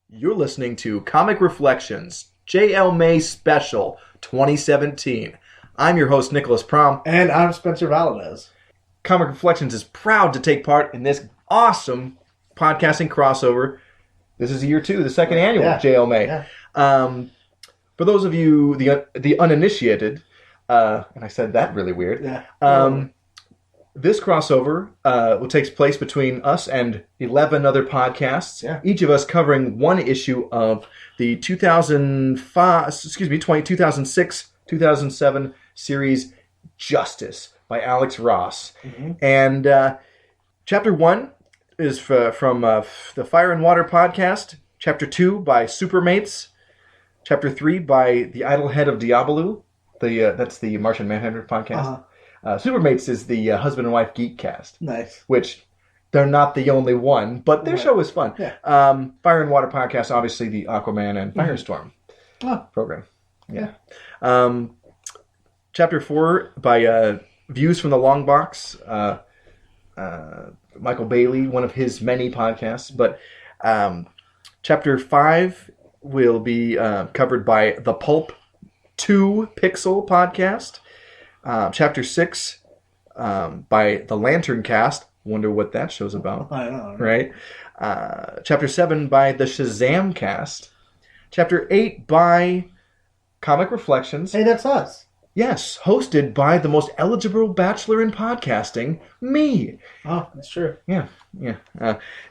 You're listening to Comic Reflections, JLMay Special 2017. I'm your host, Nicholas Prom. And I'm Spencer Valadez. Comic Reflections is proud to take part in this awesome podcasting crossover. This is year 2, the second annual JLMay. Yeah. For those of you, the uninitiated, and I said that really weird, this crossover takes place between us and 11 other podcasts, each of us covering one issue of the 2006-2007 series Justice by Alex Ross. Mm-hmm. And Chapter 1 is from the Fire and Water podcast, Chapter 2 by Supermates, Chapter 3 by The Idle Head of Diabolou, that's the Martian Manhunter podcast. Uh-huh. Supermates is the husband and wife geek cast. Nice. Which, they're not the only one, but their show is fun. Yeah. Fire and Water podcast, obviously the Aquaman and Firestorm program. Yeah. Chapter 4 by Views from the Long Box. Michael Bailey, one of his many podcasts. But Chapter 5 will be covered by the Pulp 2 Pixel podcast. Chapter 6 by the Lantern Cast. Wonder what that show's about. I know. Right? Chapter 7 by the Shazam Cast. Chapter 8 by Comic Reflections. Hey, that's us. Yes, hosted by the most eligible bachelor in podcasting, me. Oh, that's true. Yeah.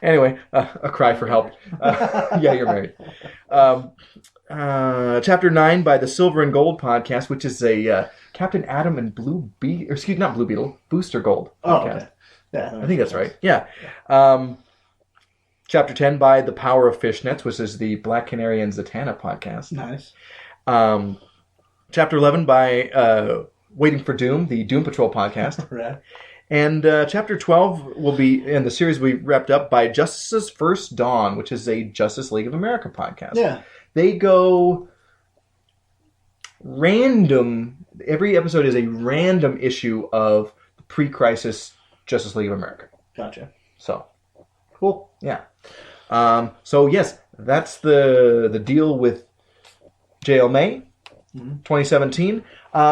Anyway, a cry for help. Yeah, you're married. Chapter 9 by the Silver and Gold podcast, which is a Captain Atom and Booster Gold podcast. Oh, okay. Yeah, I think that's right. Yeah. Chapter 10 by The Power of Fishnets, which is the Black Canary and Zatanna podcast. Nice. Chapter 11 by Waiting for Doom, the Doom Patrol podcast. Right. And Chapter 12 will be in the series we wrapped up by Justice's First Dawn, which is a Justice League of America podcast. Yeah. They go random. Every episode is a random issue of the pre-crisis Justice League of America. Gotcha. So, cool. Yeah. So, yes, that's the deal with JLMay 2017.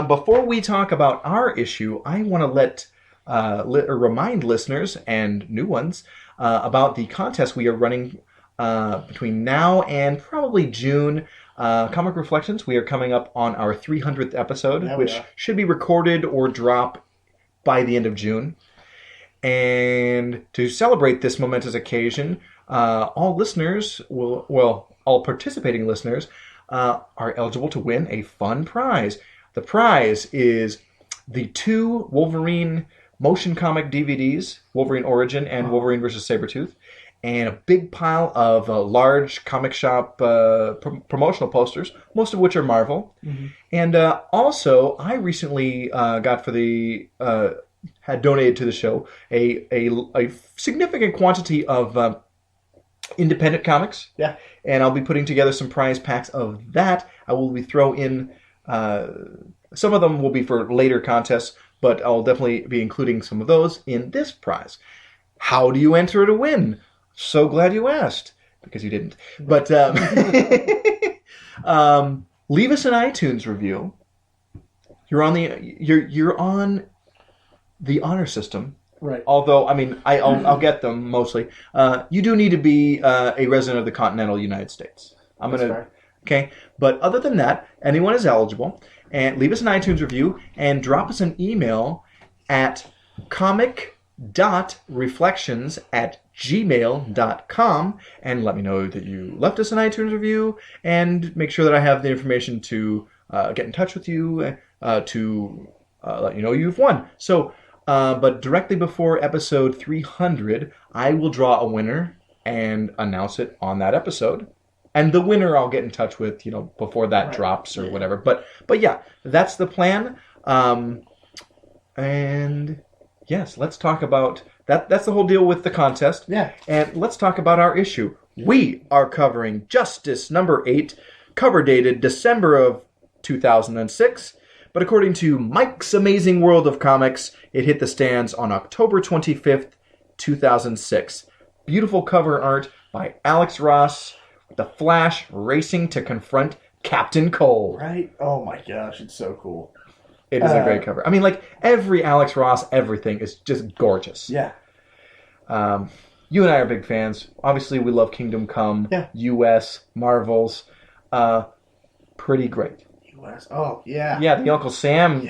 Before we talk about our issue, I want to remind listeners and new ones about the contest we are running between now and probably June. Comic Reflections, we are coming up on our 300th episode, which should be recorded or drop by the end of June. And to celebrate this momentous occasion, all participating listeners are eligible to win a fun prize. The prize is the 2 Wolverine motion comic DVDs, Wolverine Origin and Wolverine vs. Sabretooth, and a big pile of large comic shop promotional posters, most of which are Marvel. Mm-hmm. And also, I recently had donated to the show a significant quantity of independent comics. Yeah. And I'll be putting together some prize packs of that. I will be throw in... some of them will be for later contests, but I'll definitely be including some of those in this prize. How do you enter to win? So glad you asked, because you didn't. But leave us an iTunes review. You're on the honor system. Right. Although, I mean, I'll get them mostly. You do need to be a resident of the continental United States. Okay. But other than that, anyone is eligible. And leave us an iTunes review and drop us an email at comic.reflections@gmail.com and let me know that you left us an iTunes review and make sure that I have the information to get in touch with you to let you know you've won. So, but directly before episode 300, I will draw a winner and announce it on that episode. And the winner I'll get in touch with, before that drops or whatever. But yeah, that's the plan. And yes, let's talk about that. That's the whole deal with the contest. Yeah. And let's talk about our issue. We are covering Justice number 8, cover dated December of 2006. But according to Mike's Amazing World of Comics, it hit the stands on October 25th, 2006. Beautiful cover art by Alex Ross, the Flash racing to confront Captain Cold. Right? Oh my gosh, it's so cool. It is a great cover. I mean, like, every Alex Ross, everything is just gorgeous. Yeah. You and I are big fans. Obviously, we love Kingdom Come, US, Marvels. Pretty great. US. Oh, yeah. Yeah, the Uncle Sam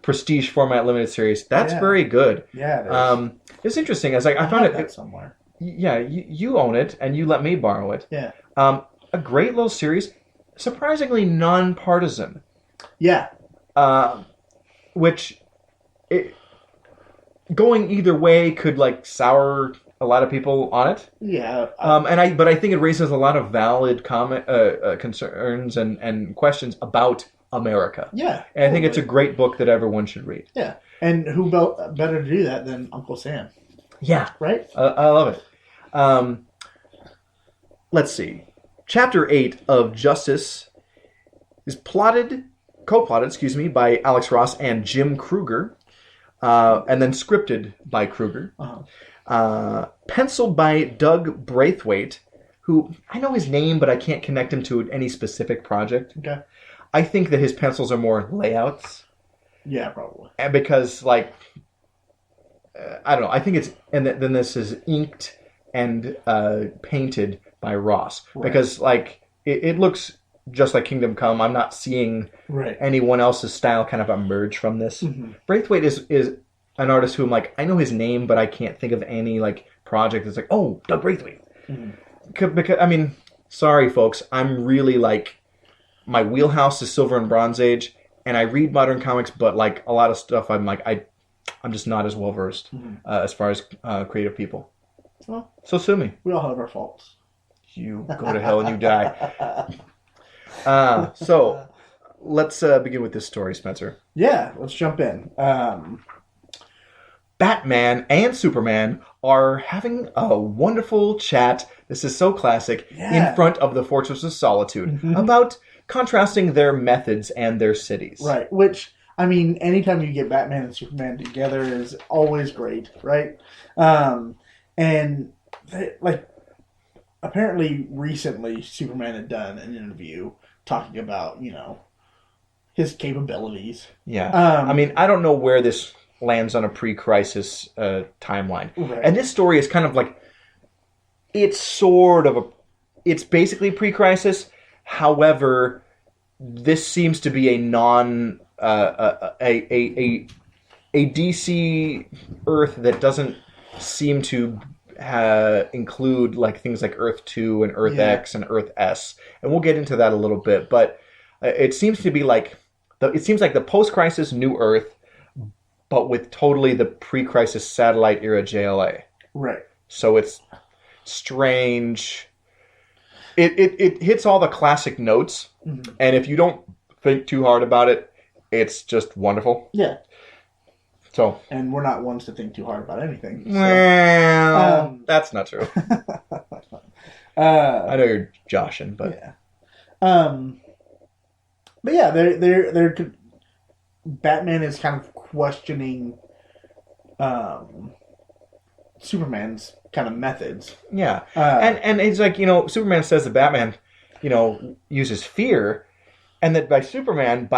prestige format limited series. That's very good. Yeah, it is. It's interesting. I found it somewhere. Yeah, you own it, and you let me borrow it. Yeah. A great little series, surprisingly non-partisan. Yeah. Which, going either way could like sour a lot of people on it. Yeah. But I think it raises a lot of valid concerns and questions about America. Yeah. And I think it's a great book that everyone should read. Yeah. And who better to do that than Uncle Sam? Yeah. Right? I love it. Let's see. Chapter 8 of Justice is co-plotted, by Alex Ross and Jim Kruger, and then scripted by Kruger. Penciled by Doug Braithwaite, who I know his name, but I can't connect him to any specific project. Okay. I think that his pencils are more layouts. Yeah, probably. And because, like, I don't know. I think it's... And then this is inked and painted by Ross. Right. Because, like, it looks just like Kingdom Come. I'm not seeing anyone else's style kind of emerge from this. Mm-hmm. Braithwaite is an artist who I'm like, I know his name, but I can't think of any, like, project that's like, oh, Doug Braithwaite. Mm-hmm. Because, I mean, sorry, folks. I'm really, like... My wheelhouse is Silver and Bronze Age, and I read modern comics, but like a lot of stuff, I'm like I'm just not as well versed as far as creative people. Well, so sue me. We all have our faults. You go to hell and you die. So let's begin with this story, Spencer. Yeah, let's jump in. Batman and Superman are having a wonderful chat. This is so classic. In front of the Fortress of Solitude about contrasting their methods and their cities. Right, which, I mean, anytime you get Batman and Superman together is always great, right? And, apparently recently Superman had done an interview talking about, his capabilities. Yeah. I mean, I don't know where this lands on a pre-crisis timeline. Right. And this story is kind of like, it's basically pre-crisis. However, this seems to be a DC Earth that doesn't seem to include like things like Earth 2 and Earth X and Earth S, and we'll get into that a little bit. But it seems to be like the post-crisis New Earth, but with totally the pre-crisis satellite era JLA. Right. So it's strange. It hits all the classic notes, and if you don't think too hard about it, it's just wonderful. Yeah. So. And we're not ones to think too hard about anything. So. Well, that's not true. I know you're joshing, but. Yeah. But yeah, they're Batman is kind of questioning Superman's kind of methods. Yeah. And it's like, Superman says that Batman, uses fear, and that by Superman,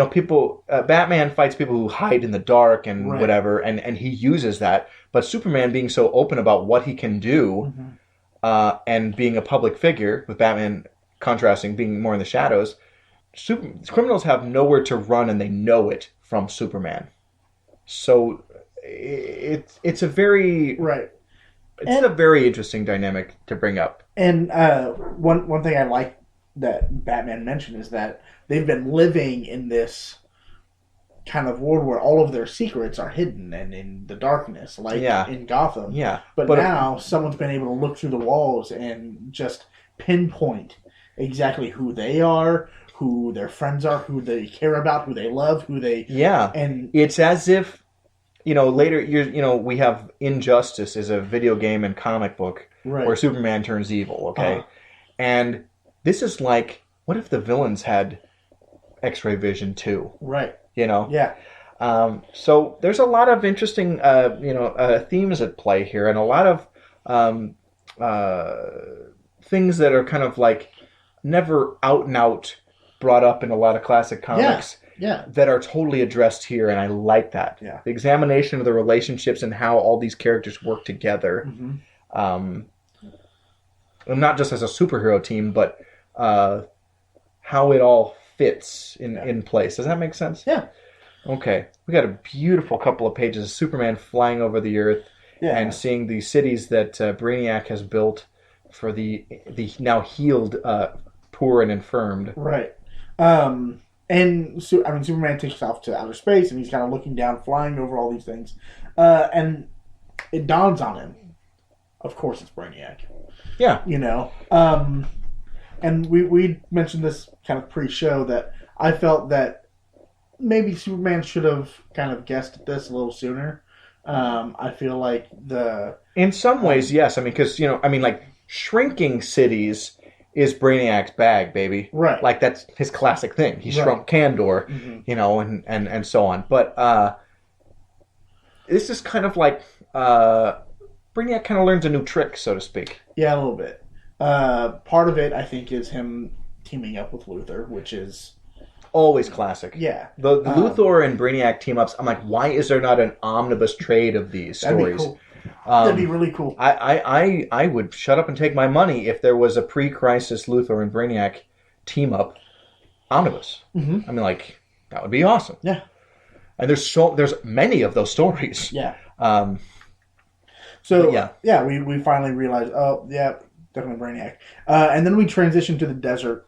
people, Batman fights people who hide in the dark and whatever, and he uses that. But Superman being so open about what he can do, and being a public figure, with Batman contrasting being more in the shadows, criminals have nowhere to run, and they know it from Superman. So it's a very a very interesting dynamic to bring up. And one thing I like that Batman mentioned is that they've been living in this kind of world where all of their secrets are hidden and in the darkness, like in Gotham. Yeah. But now someone's been able to look through the walls and just pinpoint exactly who they are, who their friends are, who they care about, who they love, who they... Yeah. And it's as if, later, we have Injustice as a video game and comic book where Superman turns evil, okay? And this is like, what if the villains had X-ray vision too? Right. Yeah. So there's a lot of interesting, themes at play here, and a lot of things that are kind of like never out and out brought up in a lot of classic comics. Yeah. That are totally addressed here, and I like that. Yeah. The examination of the relationships and how all these characters work together. Mm-hmm. Not just as a superhero team, but how it all fits in place. Does that make sense? Yeah. Okay. We got a beautiful couple of pages of Superman flying over the Earth and seeing the cities that Brainiac has built for the now healed poor and infirmed. Right. And Superman takes off to outer space, and he's kind of looking down, flying over all these things, and it dawns on him. Of course, it's Brainiac. Yeah, and we mentioned this kind of pre-show that I felt that maybe Superman should have kind of guessed at this a little sooner. I feel like in some ways, yes. I mean, because like shrinking cities is Brainiac's bag, baby. Right. Like, that's his classic thing. He shrunk Kandor, and so on. But this is kind of like Brainiac kind of learns a new trick, so to speak. Yeah, a little bit. Part of it, I think, is him teaming up with Luthor, which is always classic. Yeah. The Luthor and Brainiac team-ups, I'm like, why is there not an omnibus trade of these stories? That'd be cool. That'd be really cool. I would shut up and take my money if there was a pre-crisis Luthor and Brainiac team-up omnibus. Mm-hmm. I mean, like, that would be awesome. Yeah. And there's many of those stories. Yeah. We finally realized, definitely Brainiac. And then we transition to the desert.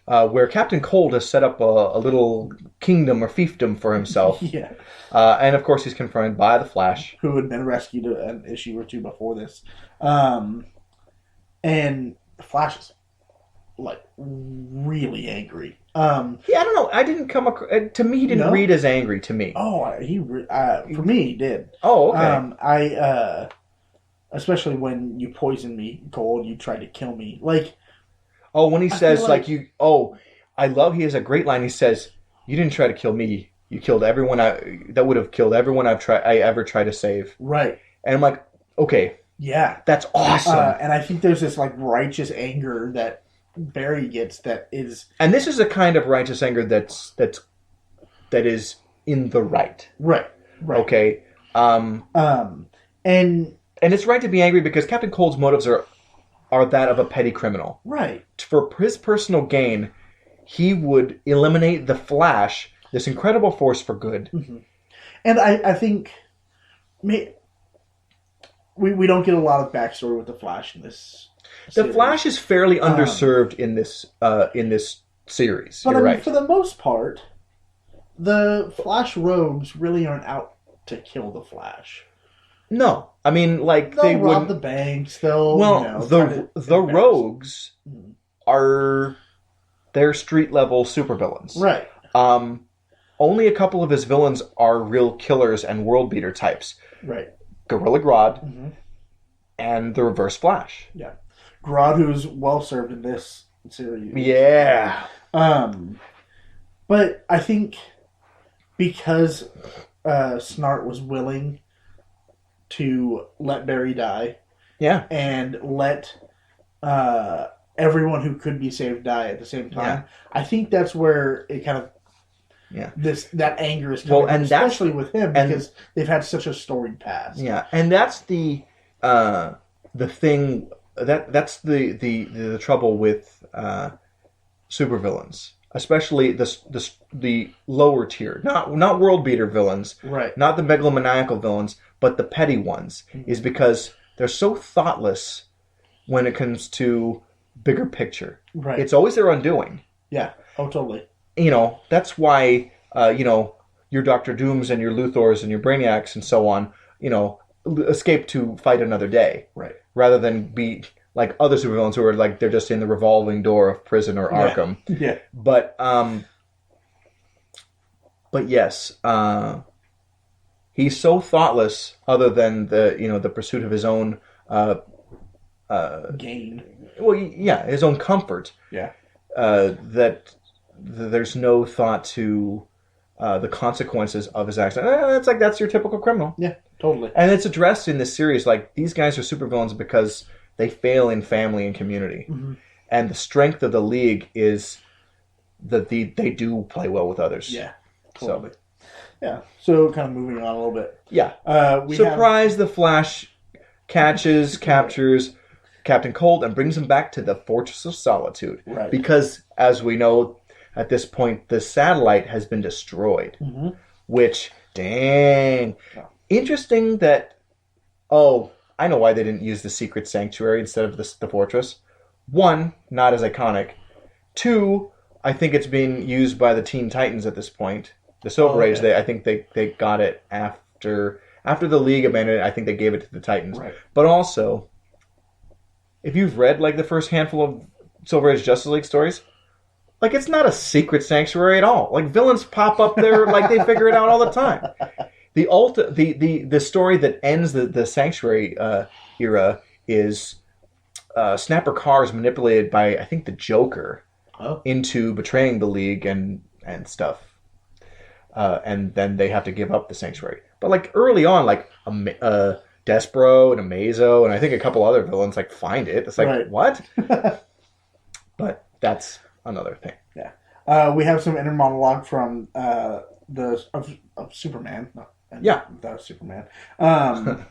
Where Captain Cold has set up a little kingdom or fiefdom for himself. Yeah. And of course he's confronted by the Flash. Who had been rescued an issue or two before this. And the Flash is, like, really angry. I don't know. I didn't come across... To me, he didn't read as angry to me. Oh, for me, he did. Oh, okay. Especially when you poisoned me, Cold, you tried to kill me. Like... Oh, when he says, I love, he has a great line. He says, you didn't try to kill me. You killed everyone that would have killed everyone I ever tried to save. Right. And I'm like, okay. Yeah. That's awesome. And I think there's this, like, righteous anger that Barry gets that is... And this is a kind of righteous anger that is in the right. Right. Okay. And it's right to be angry because Captain Cold's motives are that of a petty criminal. Right. For his personal gain, he would eliminate the Flash, this incredible force for good. Mm-hmm. And I think we don't get a lot of backstory with the Flash in this series. The Flash is fairly underserved in this series. But You're right. For the most part, the Flash rogues really aren't out to kill the Flash. No, I mean, like, they'll rob the banks. The rogues they're street level supervillains, right? Only a couple of his villains are real killers and world beater types, right? Gorilla Grodd and the Reverse Flash. Yeah, Grodd, who's well served in this series. Yeah. But I think because Snart was willing to let Barry die. Yeah. And let everyone who could be saved die at the same time. Yeah. I think that's where it kind of that anger is coming from, especially with him because they've had such a storied past. Yeah, and that's the thing that's the trouble with supervillains. Especially the lower tier, not world beater villains, right? Not the megalomaniacal villains, but the petty ones, is because they're so thoughtless when it comes to bigger picture. Right. It's always their undoing. Yeah. Oh, totally. That's why your Dr. Dooms and your Luthors and your Brainiacs and so on, escape to fight another day, right? Rather than be like other supervillains who are like they're just in the revolving door of prison or Arkham. Yeah. But yes, he's so thoughtless. Other than the pursuit of his own gain. Well, yeah, his own comfort. Yeah. That there's no thought to the consequences of his actions. That's your typical criminal. Yeah, totally. And it's addressed in this series like these guys are supervillains because they fail in family and community. Mm-hmm. And the strength of the League is that they do play well with others. Yeah, totally. So. Yeah, so kind of moving on a little bit. Yeah. The Flash captures Captain Cold and brings him back to the Fortress of Solitude. Right. Because, as we know, at this point, the satellite has been destroyed. Mm-hmm. Which, dang. Oh. Interesting that, I know why they didn't use the Secret Sanctuary instead of the Fortress. 1, not as iconic. 2, I think it's being used by the Teen Titans at this point. The Silver Age, I think they got it after the League abandoned it. I think they gave it to the Titans. Right. But also, if you've read like the first handful of Silver Age Justice League stories, like it's not a secret sanctuary at all. Like villains pop up there, like they figure it out all the time. The story that ends the Sanctuary era is Snapper Carr is manipulated by I think the Joker into betraying the League and stuff. And then they have to give up the Sanctuary. But like early on, like Despero and Amazo and I think a couple other villains like find it. It's like what? But that's another thing. Yeah. We have some inner monologue from of Superman. That was Superman. Kind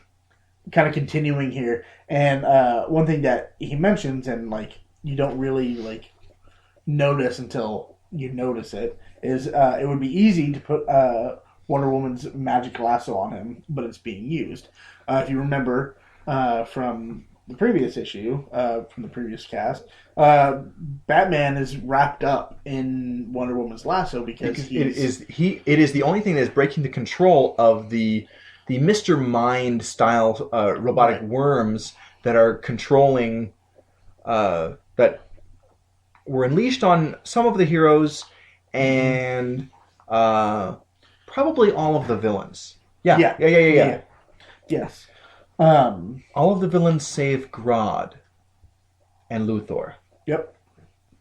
of continuing here, and one thing that he mentions, and like you don't really like notice until you notice it. Is it would be easy to put Wonder Woman's magic lasso on him, but it's being used. If you remember from the previous issue, from the previous cast, Batman is wrapped up in Wonder Woman's lasso because it is the only thing that is breaking the control of the Mr. Mind style robotic worms that are controlling that were unleashed on some of the heroes. And probably all of the villains. Yeah. Yes. All of the villains save Grodd and Luthor. Yep.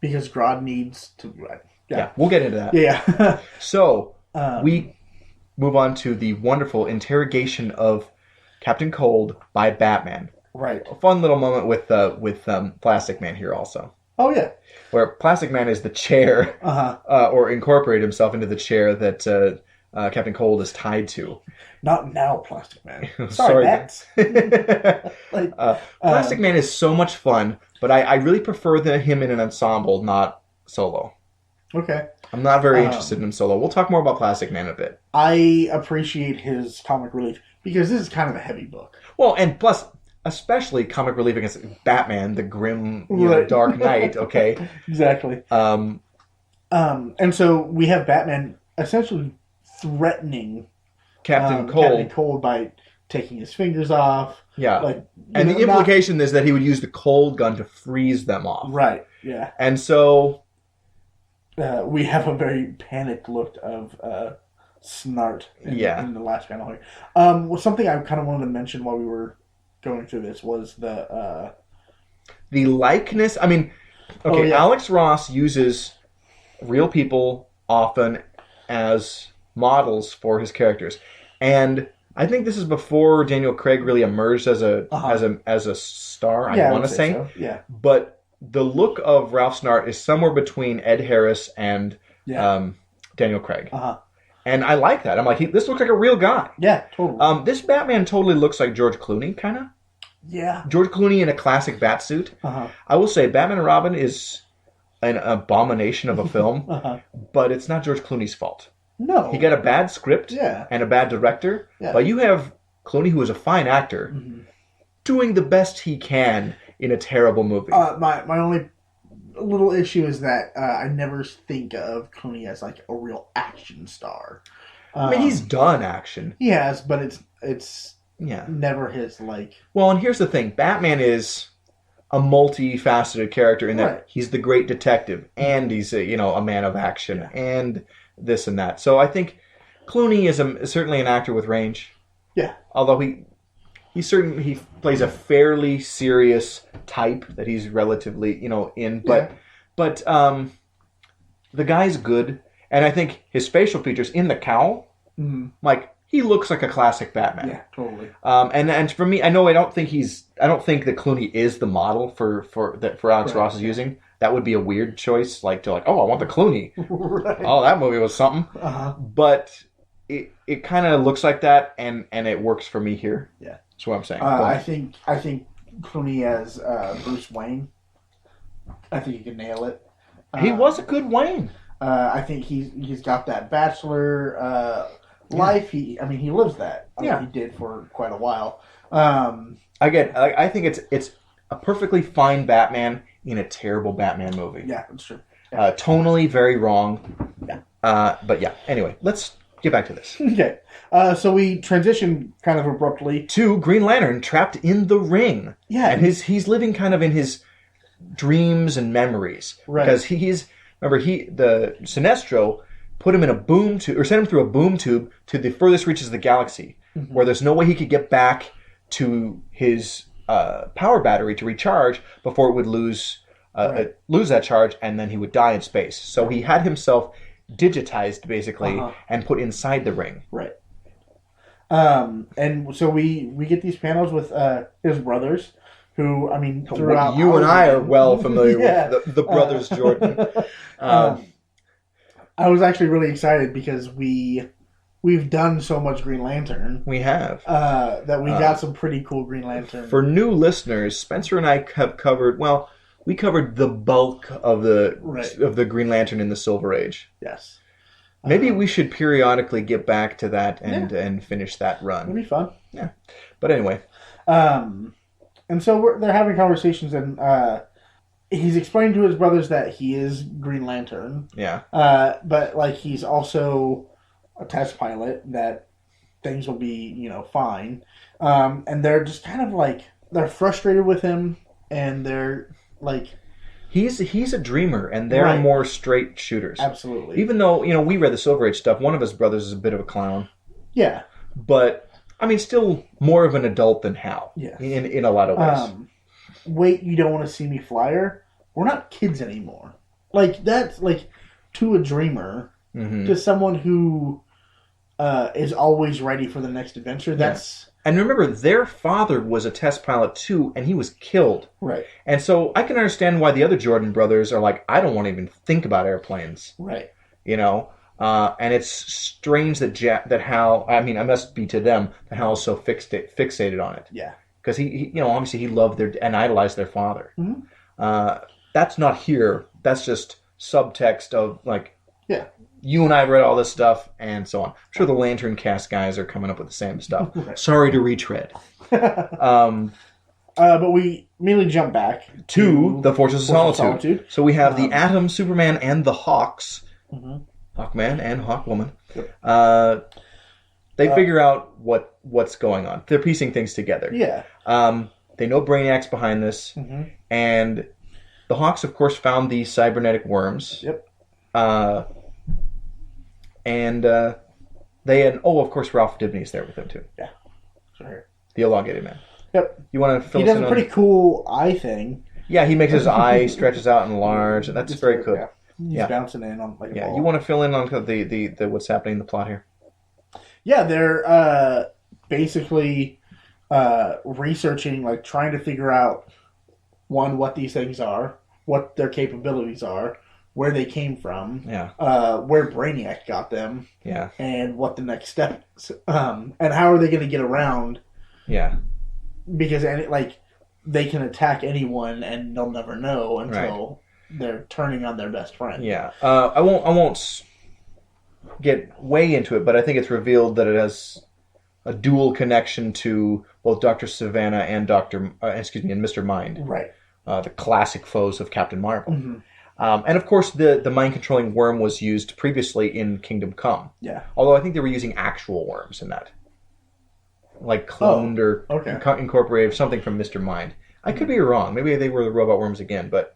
Because Grodd needs to... Yeah, we'll get into that. Yeah. So, we move on to the wonderful interrogation of Captain Cold by Batman. Right. A fun little moment with Plastic Man here also. Oh, yeah. Where Plastic Man is the chair, or incorporated himself into the chair that Captain Cold is tied to. Not now, Plastic Man. Sorry, Bats. Plastic Man is so much fun, but I really prefer him in an ensemble, not solo. Okay. I'm not very interested in him solo. We'll talk more about Plastic Man in a bit. I appreciate his comic relief, because this is kind of a heavy book. Well, and plus... especially comic relief against Batman, the grim, Dark Knight. Okay, exactly. And so we have Batman essentially threatening Captain Cold by taking his fingers off. Yeah, and the implication is that he would use the cold gun to freeze them off. Right. Yeah. And so we have a very panicked look of Snart in the last panel here. Something I kind of wanted to mention while we were going through this was the likeness. I mean, okay, Alex Ross uses real people often as models for his characters, and I think this is before Daniel Craig really emerged as a star. I want to say, so. Yeah. But the look of Ralph Snart is somewhere between Ed Harris and Daniel Craig. And I like that. I'm like, this looks like a real guy. Yeah, totally. This Batman totally looks like George Clooney, kind of. Yeah. George Clooney in a classic Batsuit. I will say Batman and Robin is an abomination of a film, but it's not George Clooney's fault. No. He got a bad script and a bad director, but you have Clooney, who is a fine actor, doing the best he can in a terrible movie. My only little issue is that I never think of Clooney as like a real action star. I mean, he's done action. He has, but it's never his like. Well, and here's the thing: Batman is a multifaceted character in that he's the great detective, and he's a man of action, and this and that. So I think Clooney is certainly an actor with range. Yeah. Although he plays a fairly serious type that he's relatively in, but the guy's good, and I think his facial features in the cowl, like he looks like a classic Batman. Yeah, totally. And for me, I don't think that Clooney is the model for Alex Ross is using. That would be a weird choice, I want the Clooney. Right. Oh, that movie was something. But it kind of looks like that, and it works for me here. Yeah, that's what I'm saying. I think Clooney as Bruce Wayne. I think he can nail it. He was a good Wayne. I think he's got that bachelor life. He lives that. He did for quite a while. I think it's a perfectly fine Batman in a terrible Batman movie. Yeah, that's true. Yeah. Tonally very wrong. Yeah. But yeah. Anyway, let's get back to this. Okay. So we transition kind of abruptly to Green Lantern trapped in the ring. Yeah. And he's living kind of in his dreams and memories. Right. Because the Sinestro put him in a boom tube, or sent him through a boom tube to the furthest reaches of the galaxy, where there's no way he could get back to his power battery to recharge before it would lose that charge, and then he would die in space. So he had himself digitized, basically, and put inside the ring. Right. And so we get these panels with his brothers, who, throughout... You and I are well familiar with the brothers Jordan. I was actually really excited because we've done so much Green Lantern. We have. That we got some pretty cool Green Lantern. For new listeners, Spencer and I have covered, we covered the bulk of the Green Lantern in the Silver Age. Yes. Maybe we should periodically get back to that and finish that run. It'd be fun. Yeah. But anyway. And so they're having conversations, and he's explaining to his brothers that he is Green Lantern. Yeah. But he's also a test pilot, that things will be, fine. And they're just kind of they're frustrated with him, and they're he's a dreamer, and they're more straight shooters. Absolutely. Even though, we read the Silver Age stuff, one of his brothers is a bit of a clown. Yeah. But still more of an adult than Hal. Yeah. In a lot of ways. Wait, you don't want to see me flyer? We're not kids anymore. That's to a dreamer, to someone who is always ready for the next adventure. That's... And remember, their father was a test pilot too, and he was killed. Right. And so I can understand why the other Jordan brothers are I don't want to even think about airplanes. Right. And it's strange that Hal, I must be to them, that Hal is so fixated on it. Yeah. Because he obviously he loved and idolized their father. Mm-hmm. That's not here. That's just subtext of yeah. You and I read all this stuff, and so on. I'm sure the Lantern Cast guys are coming up with the same stuff. Sorry to retread. But we immediately jump back to the Fortress of Solitude. So we have the Atom, Superman, and the Hawks. Mm-hmm. Hawkman and Hawkwoman. Yep. They figure out what's going on. They're piecing things together. Yeah. They know Brainiac's behind this. Mm-hmm. And the Hawks, of course, found these cybernetic worms. Yep. Of course, Ralph Dibny's there with them, too. Yeah. Sure. The elongated man. Yep. You want to fill us in on... He does a pretty cool eye thing. Yeah, he makes his eye stretches out and large. That's very cool. Yeah. He's bouncing in on a ball. You want to fill in on the what's happening in the plot here? Yeah, they're basically researching, trying to figure out, one, what these things are, what their capabilities are, where they came from, where Brainiac got them, and what the next step is, and how are they going to get around? Yeah, because they can attack anyone and they'll never know until they're turning on their best friend. Yeah, I won't get way into it, but I think it's revealed that it has a dual connection to both Dr. Savannah and and Mr. Mind. Right. The classic foes of Captain Marvel. Mm-hmm. And of course, the mind-controlling worm was used previously in Kingdom Come. Yeah. Although I think they were using actual worms in that. Cloned or incorporated something from Mr. Mind. I could be wrong. Maybe they were the robot worms again, but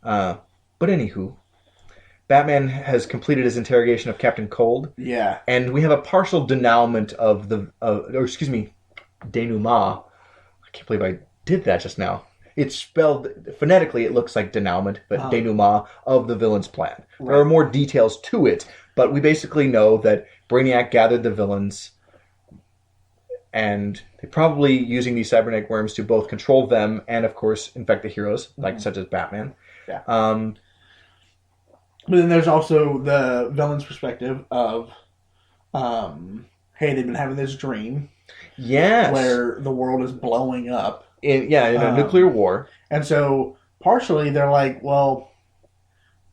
anywho. Batman has completed his interrogation of Captain Cold. Yeah. And we have a partial denouement of denouement. I can't believe I did that just now. It's spelled, phonetically it looks like denouement, but denouement of the villain's plan. Right. There are more details to it, but we basically know that Brainiac gathered the villains and they're probably using these cybernetic worms to both control them and, of course, infect the heroes, like such as Batman. Yeah. But then there's also the villain's perspective of, hey, they've been having this dream. Yes. Where the world is blowing up. In a nuclear war. And so, partially, they're like, well,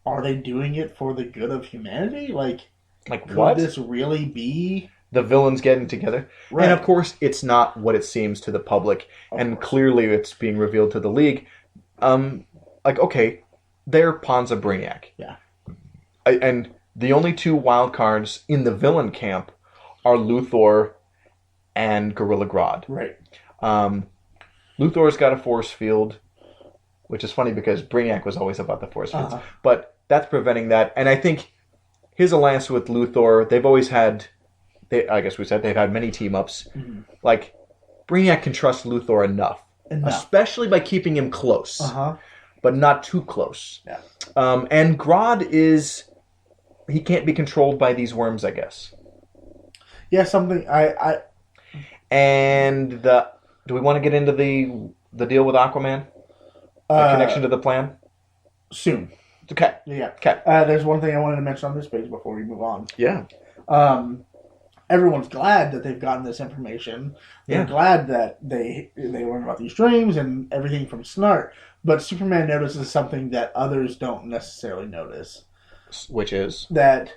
are they doing it for the good of humanity? Like could what? This really be the villains getting together? Right. And of course, it's not what it seems to the public, and clearly it's being revealed to the League. Okay, they're pawns of Brainiac. Yeah. And the only two wild cards in the villain camp are Luthor and Gorilla Grodd. Right. Luthor's got a force field, which is funny because Brainiac was always about the force fields. But that's preventing that. And I think his alliance with Luthor, they've always had, I guess we said they've had many team-ups. Mm-hmm. Like, Brainiac can trust Luthor enough. Especially by keeping him close. But not too close. Yeah. And Grodd he can't be controlled by these worms, I guess. Yeah, something, And do we want to get into the deal with Aquaman? The connection to the plan? Soon. Okay. Yeah. Okay. There's one thing I wanted to mention on this page before we move on. Yeah. Everyone's glad that they've gotten this information. They're glad that they learn about these dreams and everything from Snart. But Superman notices something that others don't necessarily notice. Which is? That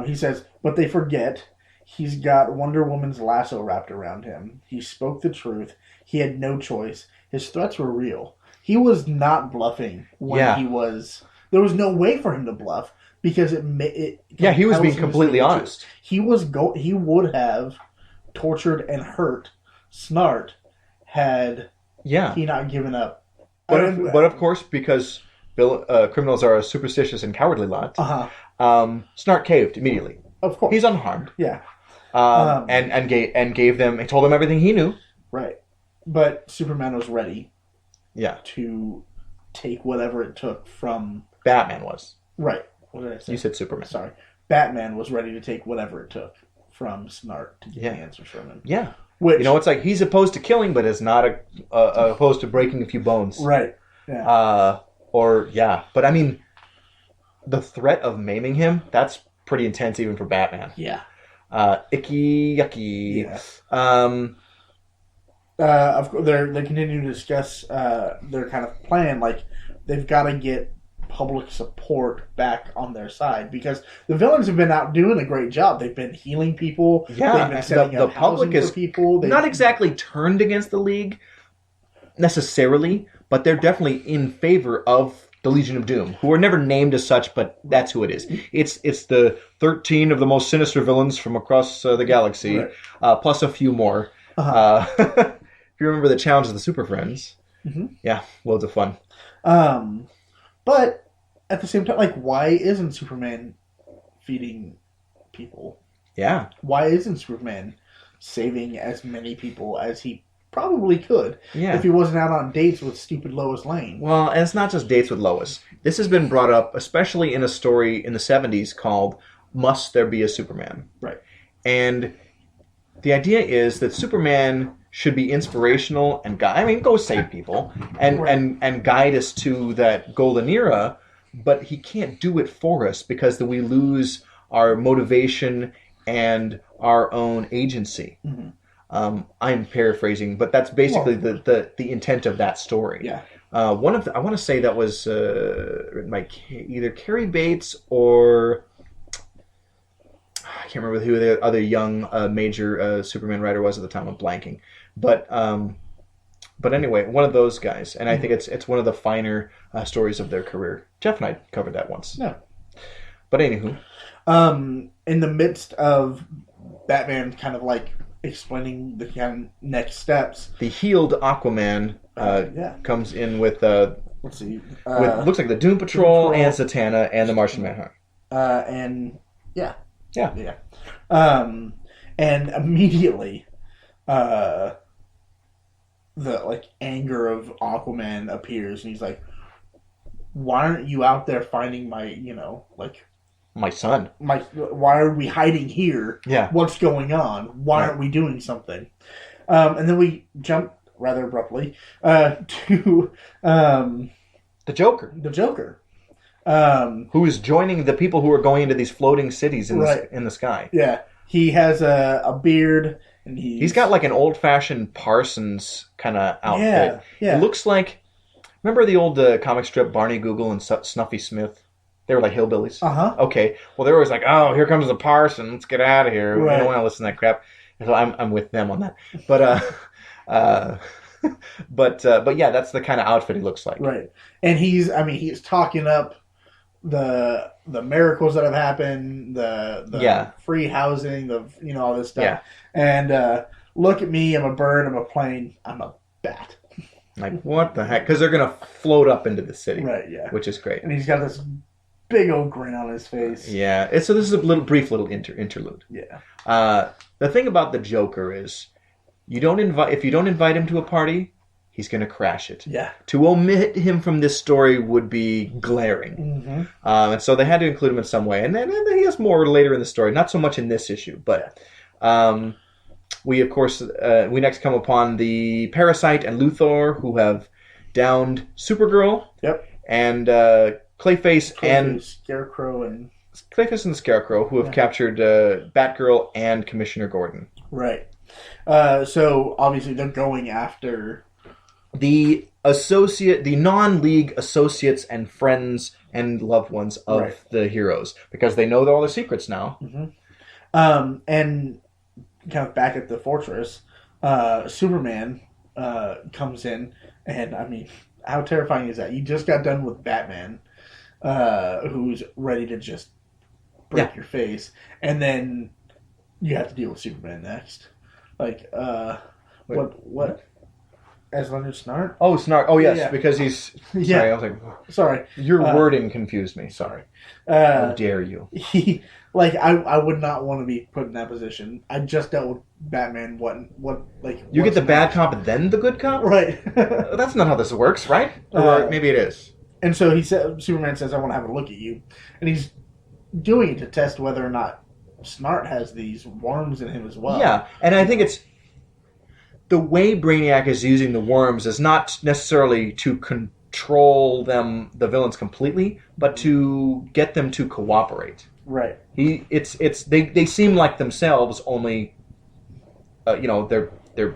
he says, but they forget he's got Wonder Woman's lasso wrapped around him. He spoke the truth. He had no choice. His threats were real. He was not bluffing when he was... There was no way for him to bluff because he was being completely honest. He would have tortured and hurt Snart had he not given up. But of course, because criminals are a superstitious and cowardly lot, Snart caved immediately. Of course, he's unharmed. Yeah, and gave them. He told them everything he knew. Right, but Superman was ready. Yeah, to take whatever it took from Batman was. Right. What did I say? You said Superman. Sorry. Batman was ready to take whatever it took from Snart to get the answers from him. Yeah. Which, it's like he's opposed to killing, but is not opposed to breaking a few bones. Right. Yeah. But I mean, the threat of maiming him, that's pretty intense even for Batman. Yeah. Icky, yucky. Yeah. Of course, they continue to discuss their kind of plan. Like, they've got to get public support back on their side because the villains have been out doing a great job. They've been healing people. Yeah, they've been setting up public is for people. Not exactly turned against the League necessarily, but they're definitely in favor of the Legion of Doom, who are never named as such, but that's who it is. It's the 13 of the most sinister villains from across the galaxy, right. Plus a few more. If you remember the Challenge of the Super Friends, yeah, loads of fun. But at the same time, like, why isn't Superman feeding people? Yeah. Why isn't Superman saving as many people as he probably could if he wasn't out on dates with stupid Lois Lane? Well, and it's not just dates with Lois. This has been brought up, especially in a story in the 70s called Must There Be a Superman? Right. And the idea is that Superman should be inspirational and go save people and guide us to that golden era, but he can't do it for us because then we lose our motivation and our own agency. Mm-hmm. I'm paraphrasing, but that's basically the intent of that story. Yeah. I want to say that was written by either Carrie Bates or I can't remember who the other young major Superman writer was at the time. I'm blanking. But anyway, one of those guys, and I think it's one of the finer stories of their career. Jeff and I covered that once. Yeah. But anywho, in the midst of Batman kind of like explaining the kind of next steps, the healed Aquaman comes in with let's see, with looks like the Doom Patrol and Zatanna and the Martian Manhunter. And yeah. And immediately, the like anger of Aquaman appears, and he's like, "Why aren't you out there finding my, my son. Why are we hiding here? Yeah. What's going on? Why aren't we doing something? And then we jump rather abruptly to The Joker. the Joker. Who is joining the people who are going into these floating cities in the sky. Yeah. He has a beard, and he's got like an old-fashioned Parsons kind of outfit. Yeah. It looks like, remember the old comic strip Barney Google and Snuffy Smith? They were like hillbillies. Uh-huh. Okay. Well, they're always like, oh, here comes the Parson. Let's get out of here. Right. We don't want to listen to that crap. And so I'm with them on that. But yeah, that's the kind of outfit he looks like. Right. And he's talking up the miracles that have happened, the free housing, all this stuff. Yeah. And look at me, I'm a bird, I'm a plane, I'm a bat. Like, what the heck? Because they're going to float up into the city. Right, yeah. Which is great. And he's got this big old grin on his face. Yeah. So this is a brief little interlude. Yeah. The thing about the Joker is, if you don't invite him to a party, he's going to crash it. Yeah. To omit him from this story would be glaring. Mm-hmm. And so they had to include him in some way. And then he has more later in the story. Not so much in this issue. But we, of course, we next come upon the Parasite and Luthor, who have downed Supergirl. Yep. And Clayface and Scarecrow and the Scarecrow, who have captured Batgirl and Commissioner Gordon. Right. So obviously they're going after the non-league associates and friends and loved ones of the heroes, because they know all their secrets now. Mm-hmm. And kind of back at the fortress, Superman comes in, and I mean, how terrifying is that? You just got done with Batman, who's ready to just break your face, and then you have to deal with Superman next. Like, what? As Leonard Snart? Oh, Snart. Oh, yes, Yeah. because he's... Yeah. Sorry, I was like... Sorry. Your wording confused me. Sorry. How dare you? I would not want to be put in that position. I just dealt with Batman. You get the bad cop and then the good cop? Right. That's not how this works, right? Or maybe it is. And so Superman says, I want to have a look at you. And he's doing it to test whether or not Snart has these worms in him as well. Yeah, and I think it's... The way Brainiac is using the worms is not necessarily to control the villains completely, but to get them to cooperate. Right. They seem like themselves, only they're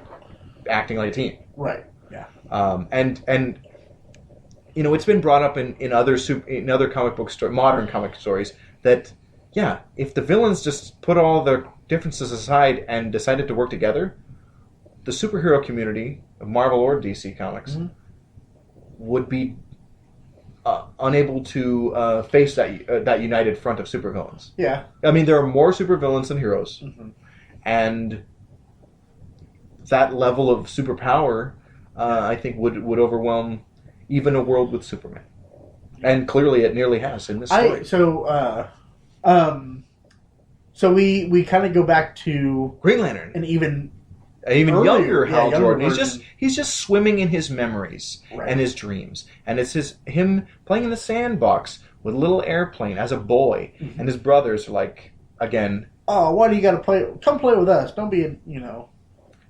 acting like a team. Right. Yeah. And it's been brought up in other comic book modern comic stories that if the villains just put all their differences aside and decided to work together, the superhero community of Marvel or DC Comics would be unable to face that united front of supervillains. Yeah. I mean, there are more supervillains than heroes. Mm-hmm. And that level of superpower, I think, would overwhelm even a world with Superman. And clearly it nearly has in this story. So we kind of go back to Green Lantern. an even younger Hal Jordan. Version. He's just swimming in his memories and his dreams, and it's him playing in the sandbox with a little airplane as a boy, and his brothers are like, again, oh, why do you got to play? Come play with us. Don't be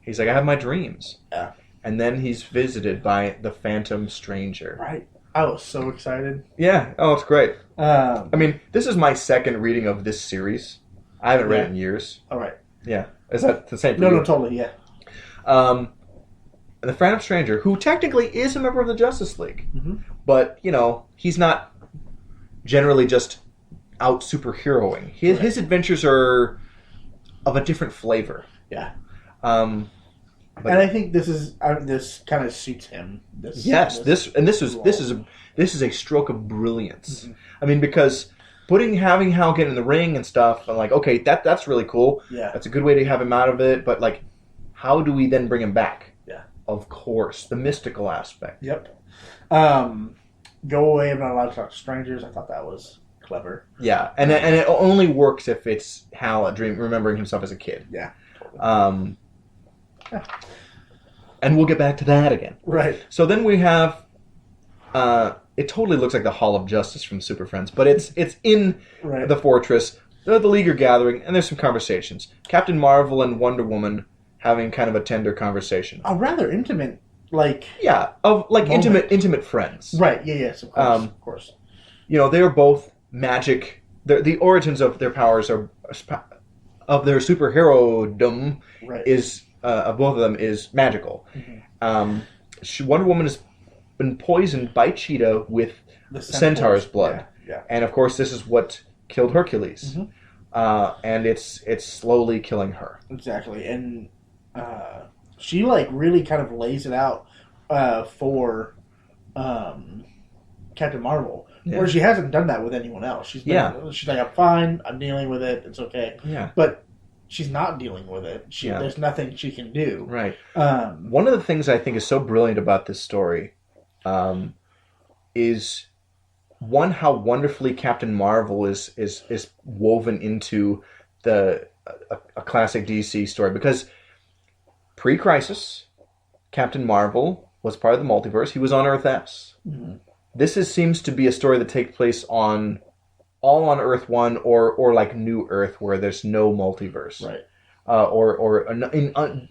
He's like, I have my dreams. Yeah. And then he's visited by the Phantom Stranger. Right. I was so excited. Yeah. Oh, it's great. I mean, this is my second reading of this series. I haven't read it in years. All right. Yeah. Is that the same for you? No, totally. Yeah. The Phantom Stranger, who technically is a member of the Justice League, but he's not generally just out superheroing. His adventures are of a different flavor. Yeah. And I think this kind of suits him. This is a stroke of brilliance. Mm-hmm. I mean, because having Hal get in the ring and stuff, I'm like, okay, that's really cool. Yeah. That's a good way to have him out of it. But like, how do we then bring him back? Yeah. Of course, the mystical aspect. Yep. Go away. I'm not allowed to talk to strangers. I thought that was clever. Yeah, and it only works if it's Hal remembering himself as a kid. Yeah. Totally. And we'll get back to that again. Right. So then we have it totally looks like the Hall of Justice from Super Friends, but it's in Right. the fortress. The League are gathering, and there's some conversations. Captain Marvel and Wonder Woman having kind of a tender conversation. A rather intimate, like... Yeah, of like moment. intimate friends. Right, yes, of course, of course. You know, they are both magic. The origins of their powers are... of their superhero-dom is... of both of them is magical. Wonder Woman has been poisoned by Cheetah with the Centaur's blood. Yeah. And of course, this is what killed Hercules. And it's slowly killing her. Exactly. And she like really kind of lays it out for Captain Marvel. Yeah. Where she hasn't done that with anyone else. She's like, I'm fine, I'm dealing with it, it's okay. Yeah. But she's not dealing with it. There's nothing she can do. Right. One of the things I think is so brilliant about this story is one, how wonderfully Captain Marvel is woven into a classic DC story, because pre-Crisis, Captain Marvel was part of the multiverse. He was on Earth S. This seems to be a story that takes place all on Earth 1 or like New Earth, where there's no multiverse. Right. Or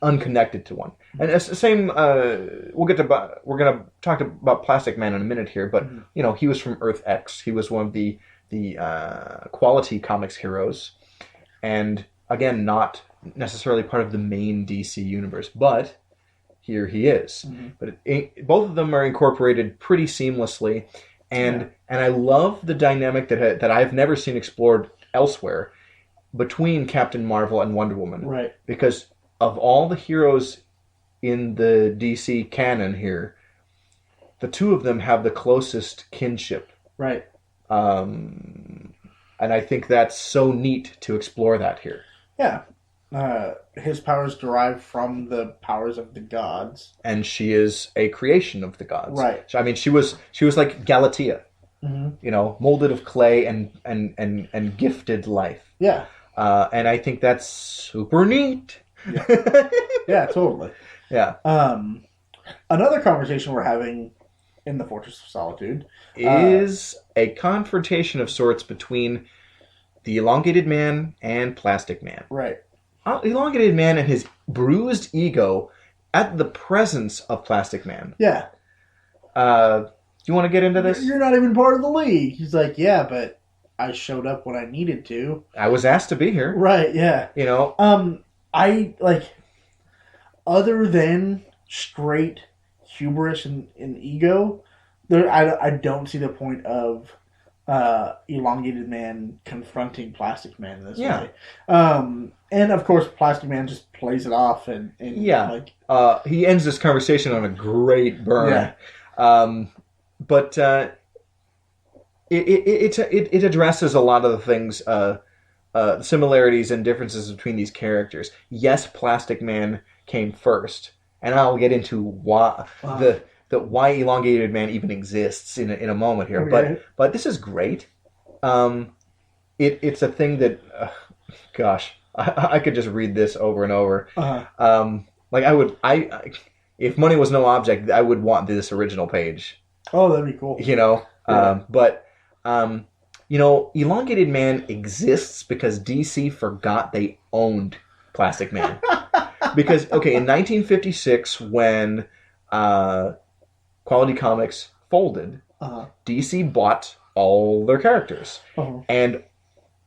unconnected to one. And it's the same. We're going to talk about Plastic Man in a minute here, but you know, he was from Earth X. He was one of the Quality Comics heroes, and again, not necessarily part of the main DC universe, but here he is. But both of them are incorporated pretty seamlessly, and I love the dynamic that I've never seen explored elsewhere between Captain Marvel and Wonder Woman. Right. Because of all the heroes in the DC canon here, the two of them have the closest kinship. Right. And I think that's so neat to explore that here. Yeah. His powers derive from the powers of the gods. And she is a creation of the gods. Right. So, I mean, she was like Galatea. You know, molded of clay and gifted life. Yeah. And I think that's super neat. Yeah, yeah, totally. Yeah. Another conversation we're having in the Fortress of Solitude is a confrontation of sorts between the Elongated Man and Plastic Man. Right. Elongated Man and his bruised ego at the presence of Plastic Man. Yeah. Do you want to get into this? You're not even part of the League. He's like, yeah, but I showed up when I needed to. I was asked to be here. Right, yeah. You know? I, like, other than straight hubris and ego, I don't see the point of Elongated Man confronting Plastic Man in this way. And, of course, Plastic Man just plays it off. And like, he ends this conversation on a great burn. Yeah. But it addresses a lot of the things, similarities and differences between these characters. Yes, Plastic Man came first, and I'll get into why why Elongated Man even exists in a moment here. Okay. But this is great. It's a thing that, gosh, I could just read this over and over. Like if money was no object, I would want this original page. Oh, that'd be cool. You know, yeah. You know, Elongated Man exists because DC forgot they owned Plastic Man. Because, okay, in 1956, when Quality Comics folded, DC bought all their characters. And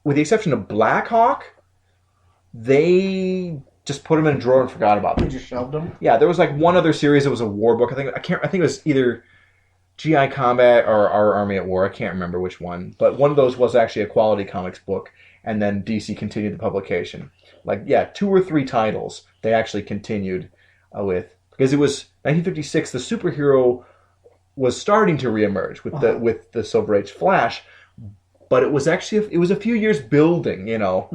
with the exception of Blackhawk, they just put them in a drawer and forgot about them. They just shelved them? Yeah, there was like one other series that was a war book. I think it was either GI Combat or Our Army at War. I can't remember which one. But one of those was actually a Quality Comics book, and then DC continued the publication. Like, yeah, 2 or 3 titles they actually continued with. Because it was 1956, the superhero was starting to reemerge with the Silver Age Flash, but it was actually a few years building, you know,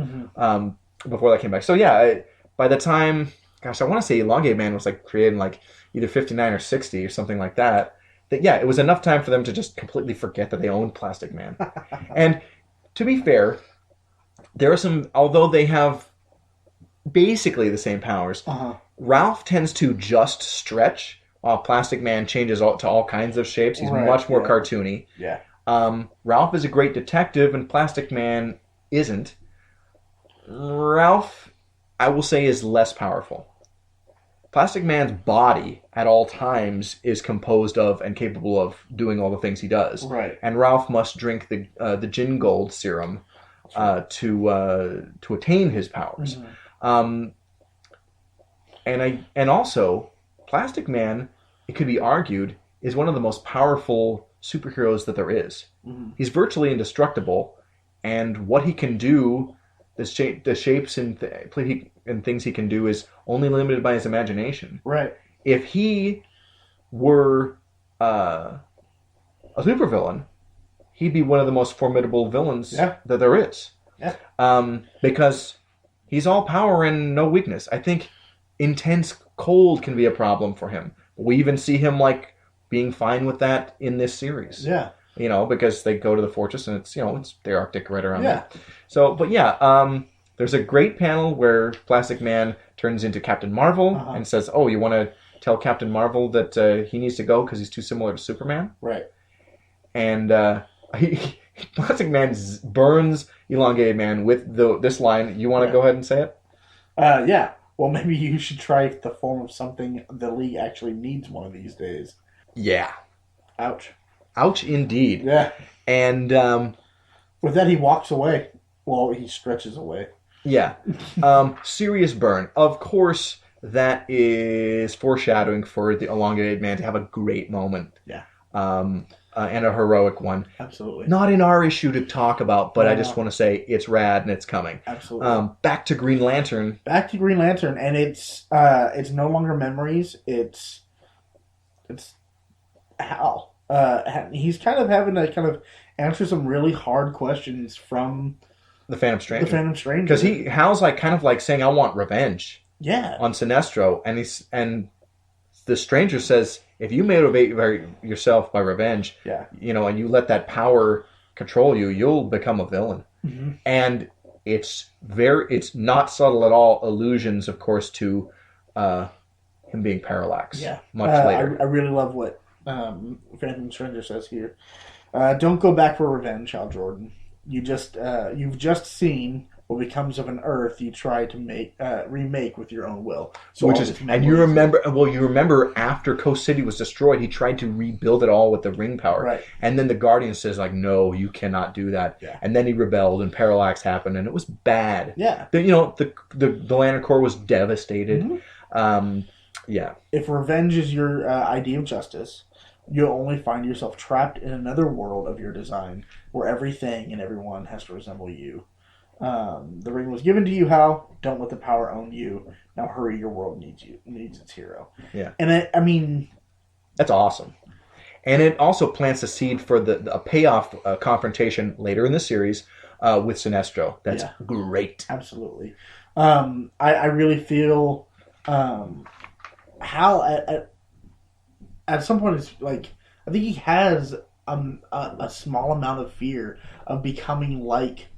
before that came back. So yeah, by the time, gosh, I want to say Elongated Man was like created in like either 59 or 60 or something like that. Yeah, it was enough time for them to just completely forget that they owned Plastic Man. And to be fair, there are some, although they have basically the same powers, Ralph tends to just stretch Plastic Man changes to all kinds of shapes. He's much more cartoony. Yeah. Ralph is a great detective, and Plastic Man isn't. Ralph, I will say, is less powerful. Plastic Man's body at all times is composed of and capable of doing all the things he does. Right. And Ralph must drink the Gin Gold serum to attain his powers. Mm-hmm. And also, Plastic Man, it could be argued, is one of the most powerful superheroes that there is. Mm-hmm. He's virtually indestructible, and what he can do, the shapes and things he can do is only limited by his imagination. Right. If he were a supervillain, he'd be one of the most formidable villains that there is. Yeah. Because he's all power and no weakness. I think intense cold can be a problem for him. We even see him being fine with that in this series. Yeah. Because they go to the fortress and it's the Arctic right around there. So, but yeah, there's a great panel where Plastic Man turns into Captain Marvel and says, "Oh, you want to tell Captain Marvel that he needs to go because he's too similar to Superman?" Right. And Plastic Man burns Elongated Man with this line. You want to go ahead and say it? Yeah. Well, maybe you should try the form of something the League actually needs one of these days. Yeah. Ouch. Ouch, indeed. Yeah. And with that, he walks away. Well, he stretches away. Yeah. Serious burn. Of course, that is foreshadowing for the Elongated Man to have a great moment. Yeah. And a heroic one. Absolutely. Not in our issue to talk about, but I just want to say it's rad and it's coming. Absolutely. Back to Green Lantern. Back to Green Lantern, and it's no longer memories. It's Hal. He's kind of having to kind of answer some really hard questions from the Phantom Stranger. The Phantom Stranger. Because Hal's kind of saying, "I want revenge." Yeah. On Sinestro, and the Stranger says, if you motivate yourself by revenge, and you let that power control you, you'll become a villain. Mm-hmm. And it's not subtle at all. Allusions, of course, to him being Parallax. Yeah. Much later. I really love what Phantom Stranger says here. Don't go back for revenge, Hal Jordan. You've just seen what becomes of an Earth you try to remake with your own will. So you remember after Coast City was destroyed, he tried to rebuild it all with the ring power. Right. And then the Guardian says no, you cannot do that. Yeah. And then he rebelled and Parallax happened and it was bad. Yeah. The Lantern Corps was devastated. Mm-hmm. Yeah. If revenge is your idea of justice, you'll only find yourself trapped in another world of your design where everything and everyone has to resemble you. The ring was given to you, Hal. Don't let the power own you. Now hurry, your world needs its hero. Yeah. And that's awesome. And it also plants a seed for a payoff confrontation later in the series with Sinestro. That's great. Absolutely. I really feel Hal at some point is I think he has a small amount of fear of becoming like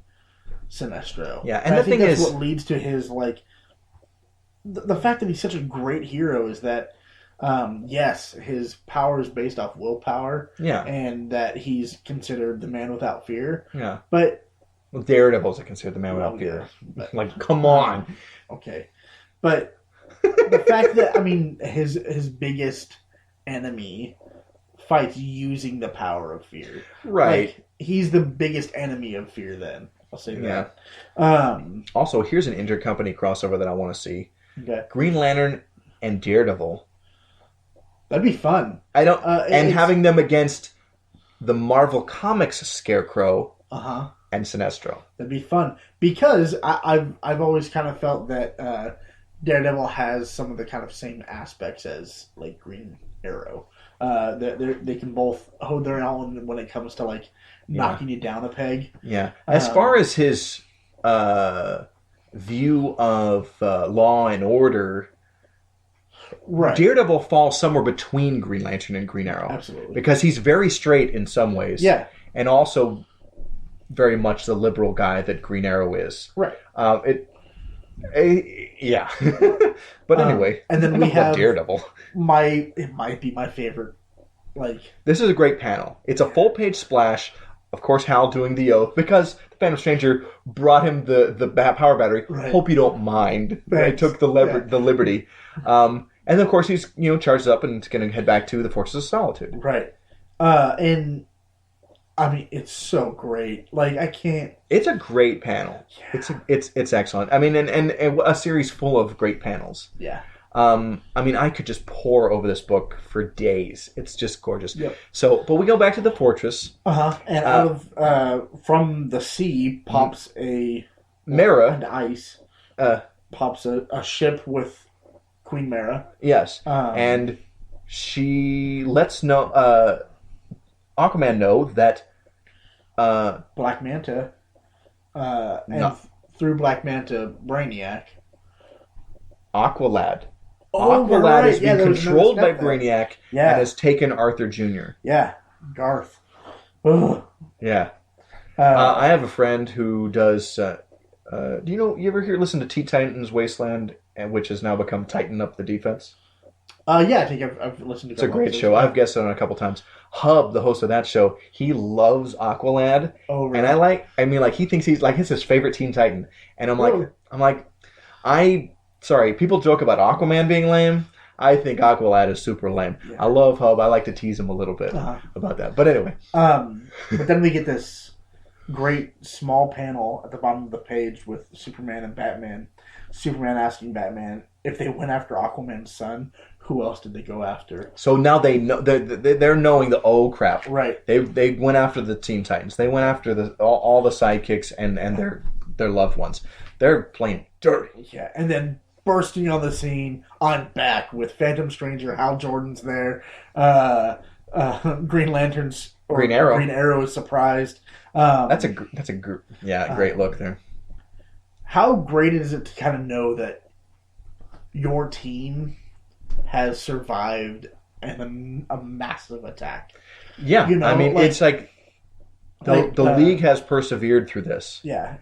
Sinestro. Yeah, and the thing is, what leads to his the fact that he's such a great hero is that yes, his power is based off willpower. Yeah, and that he's considered the man without fear. Yeah, but Daredevil's considered the man without fear. But, come on. Okay, but the fact that his biggest enemy fights using the power of fear. Right. He's the biggest enemy of fear then. I'll say that. Yeah. Also, here's an intercompany crossover that I want to see. Okay. Green Lantern and Daredevil. That'd be fun. Having them against the Marvel Comics Scarecrow and Sinestro. That'd be fun. Because I've always kind of felt that Daredevil has some of the kind of same aspects as Green Arrow. They can both hold their own when it comes to knocking you down a peg. Yeah. As far as his view of law and order, right. Daredevil falls somewhere between Green Lantern and Green Arrow. Absolutely. Because he's very straight in some ways. Yeah. And also very much the liberal guy that Green Arrow is. Right. Yeah. But anyway, and then we enough about have Daredevil. it might be my favorite. Like, This is a great panel. It's a full-page splash. Of course, Hal doing the oath because the Phantom Stranger brought him the power battery. Right. Hope you don't mind. I took the liberty. And then, of course, he's charges up and is going to head back to the Fortress of Solitude. Right. And I mean, it's so great. Like, I can't. It's a great panel. Yeah. It's excellent. I mean, and a series full of great panels. Yeah. I mean, I could just pour over this book for days. It's just gorgeous. Yep. So, but we go back to the fortress. And out of from the sea pops Mara and ice. Pops a ship with Queen Mara. Yes, and she lets Aquaman know that Black Manta, through Black Manta, Brainiac. Aqualad. Oh, Aqualad right. is being controlled by Brainiac and has taken Arthur Jr. Yeah, Garth. Ugh. Yeah. I have a friend who does. Do you ever listen to Teen Titans Wasteland, which has now become Tighten Up the Defense? Yeah, I think I've listened to. It's a great show. I've guested on it a couple times. Hub, the host of that show, he loves Aqualad, really? And he thinks it's his favorite Teen Titan, and sorry, people joke about Aquaman being lame. I think Aqualad is super lame. Yeah. I love Hub. I like to tease him a little bit about that. But anyway. But then we get this great small panel at the bottom of the page with Superman and Batman. Superman asking Batman if they went after Aquaman's son, who else did they go after? So now they know they're knowing the crap. Right. They went after the Teen Titans. They went after all the sidekicks and their loved ones. They're playing dirty. Yeah, and then bursting on the scene, I'm back with Phantom Stranger. Hal Jordan's there. Green Lantern's Green Arrow. Green Arrow is surprised. That's a great look there. How great is it to kind of know that your team has survived a massive attack? Yeah, I mean, it's like the League has persevered through this. Yeah,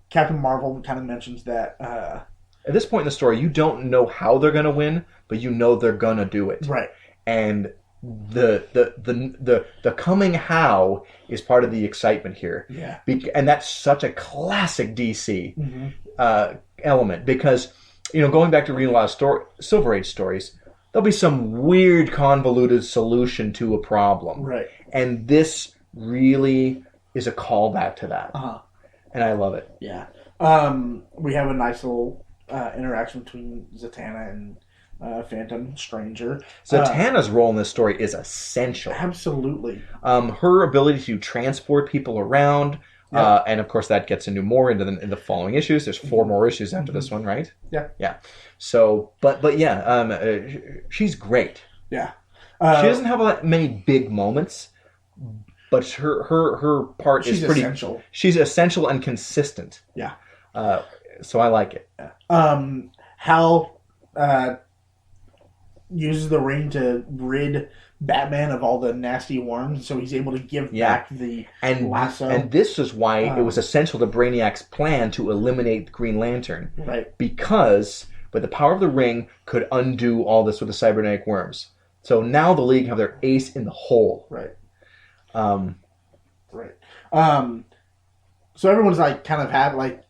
Captain Marvel kind of mentions that. At this point in the story, you don't know how they're going to win, but you know they're going to do it. Right. And the coming how is part of the excitement here. Yeah. And that's such a classic DC element because, going back to reading a lot of Silver Age stories, there'll be some weird convoluted solution to a problem. Right. And this really is a callback to that. And I love it. Yeah. We have a nice little interaction between Zatanna and Phantom Stranger. Zatanna's role in this story is essential. Absolutely. Her ability to transport people around, and of course that gets into the following issues. There's 4 more issues after this one, right? Yeah. Yeah. So, but yeah, she's great. Yeah. She doesn't have that many big moments, but her part is pretty essential. She's essential and consistent. Yeah. So I like it. Hal uses the ring to rid Batman of all the nasty worms, so he's able to give back the lasso. And this is why it was essential to Brainiac's plan to eliminate the Green Lantern. Right. Because with the power of the ring could undo all this with the cybernetic worms. So now the League have their ace in the hole. Right. Right. So everyone's kind of had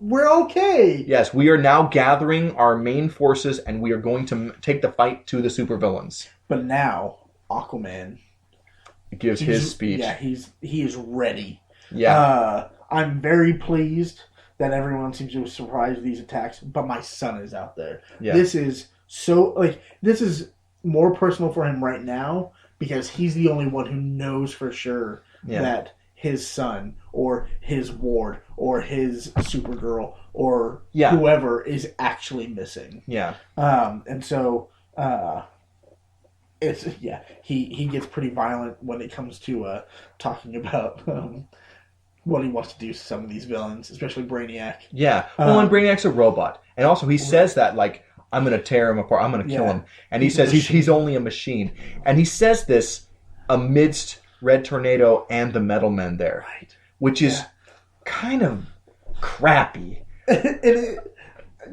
we're okay. Yes, we are now gathering our main forces, and we are going to take the fight to the supervillains. But now Aquaman gives his speech. Yeah, he is ready. Yeah, I'm very pleased that everyone seems to surprise these attacks. But my son is out there. Yeah. This is this is more personal for him right now because he's the only one who knows for sure that his son or his ward or his Supergirl or whoever is actually missing. Yeah. And so it's he gets pretty violent when it comes to talking about what he wants to do to some of these villains, especially Brainiac. Yeah. Well, and Brainiac's a robot. And also he says that I'm going to tear him apart. I'm going to kill him. And he says he's only a machine. And he says this amidst Red Tornado and the Metal Men there. Right. Which is kind of crappy.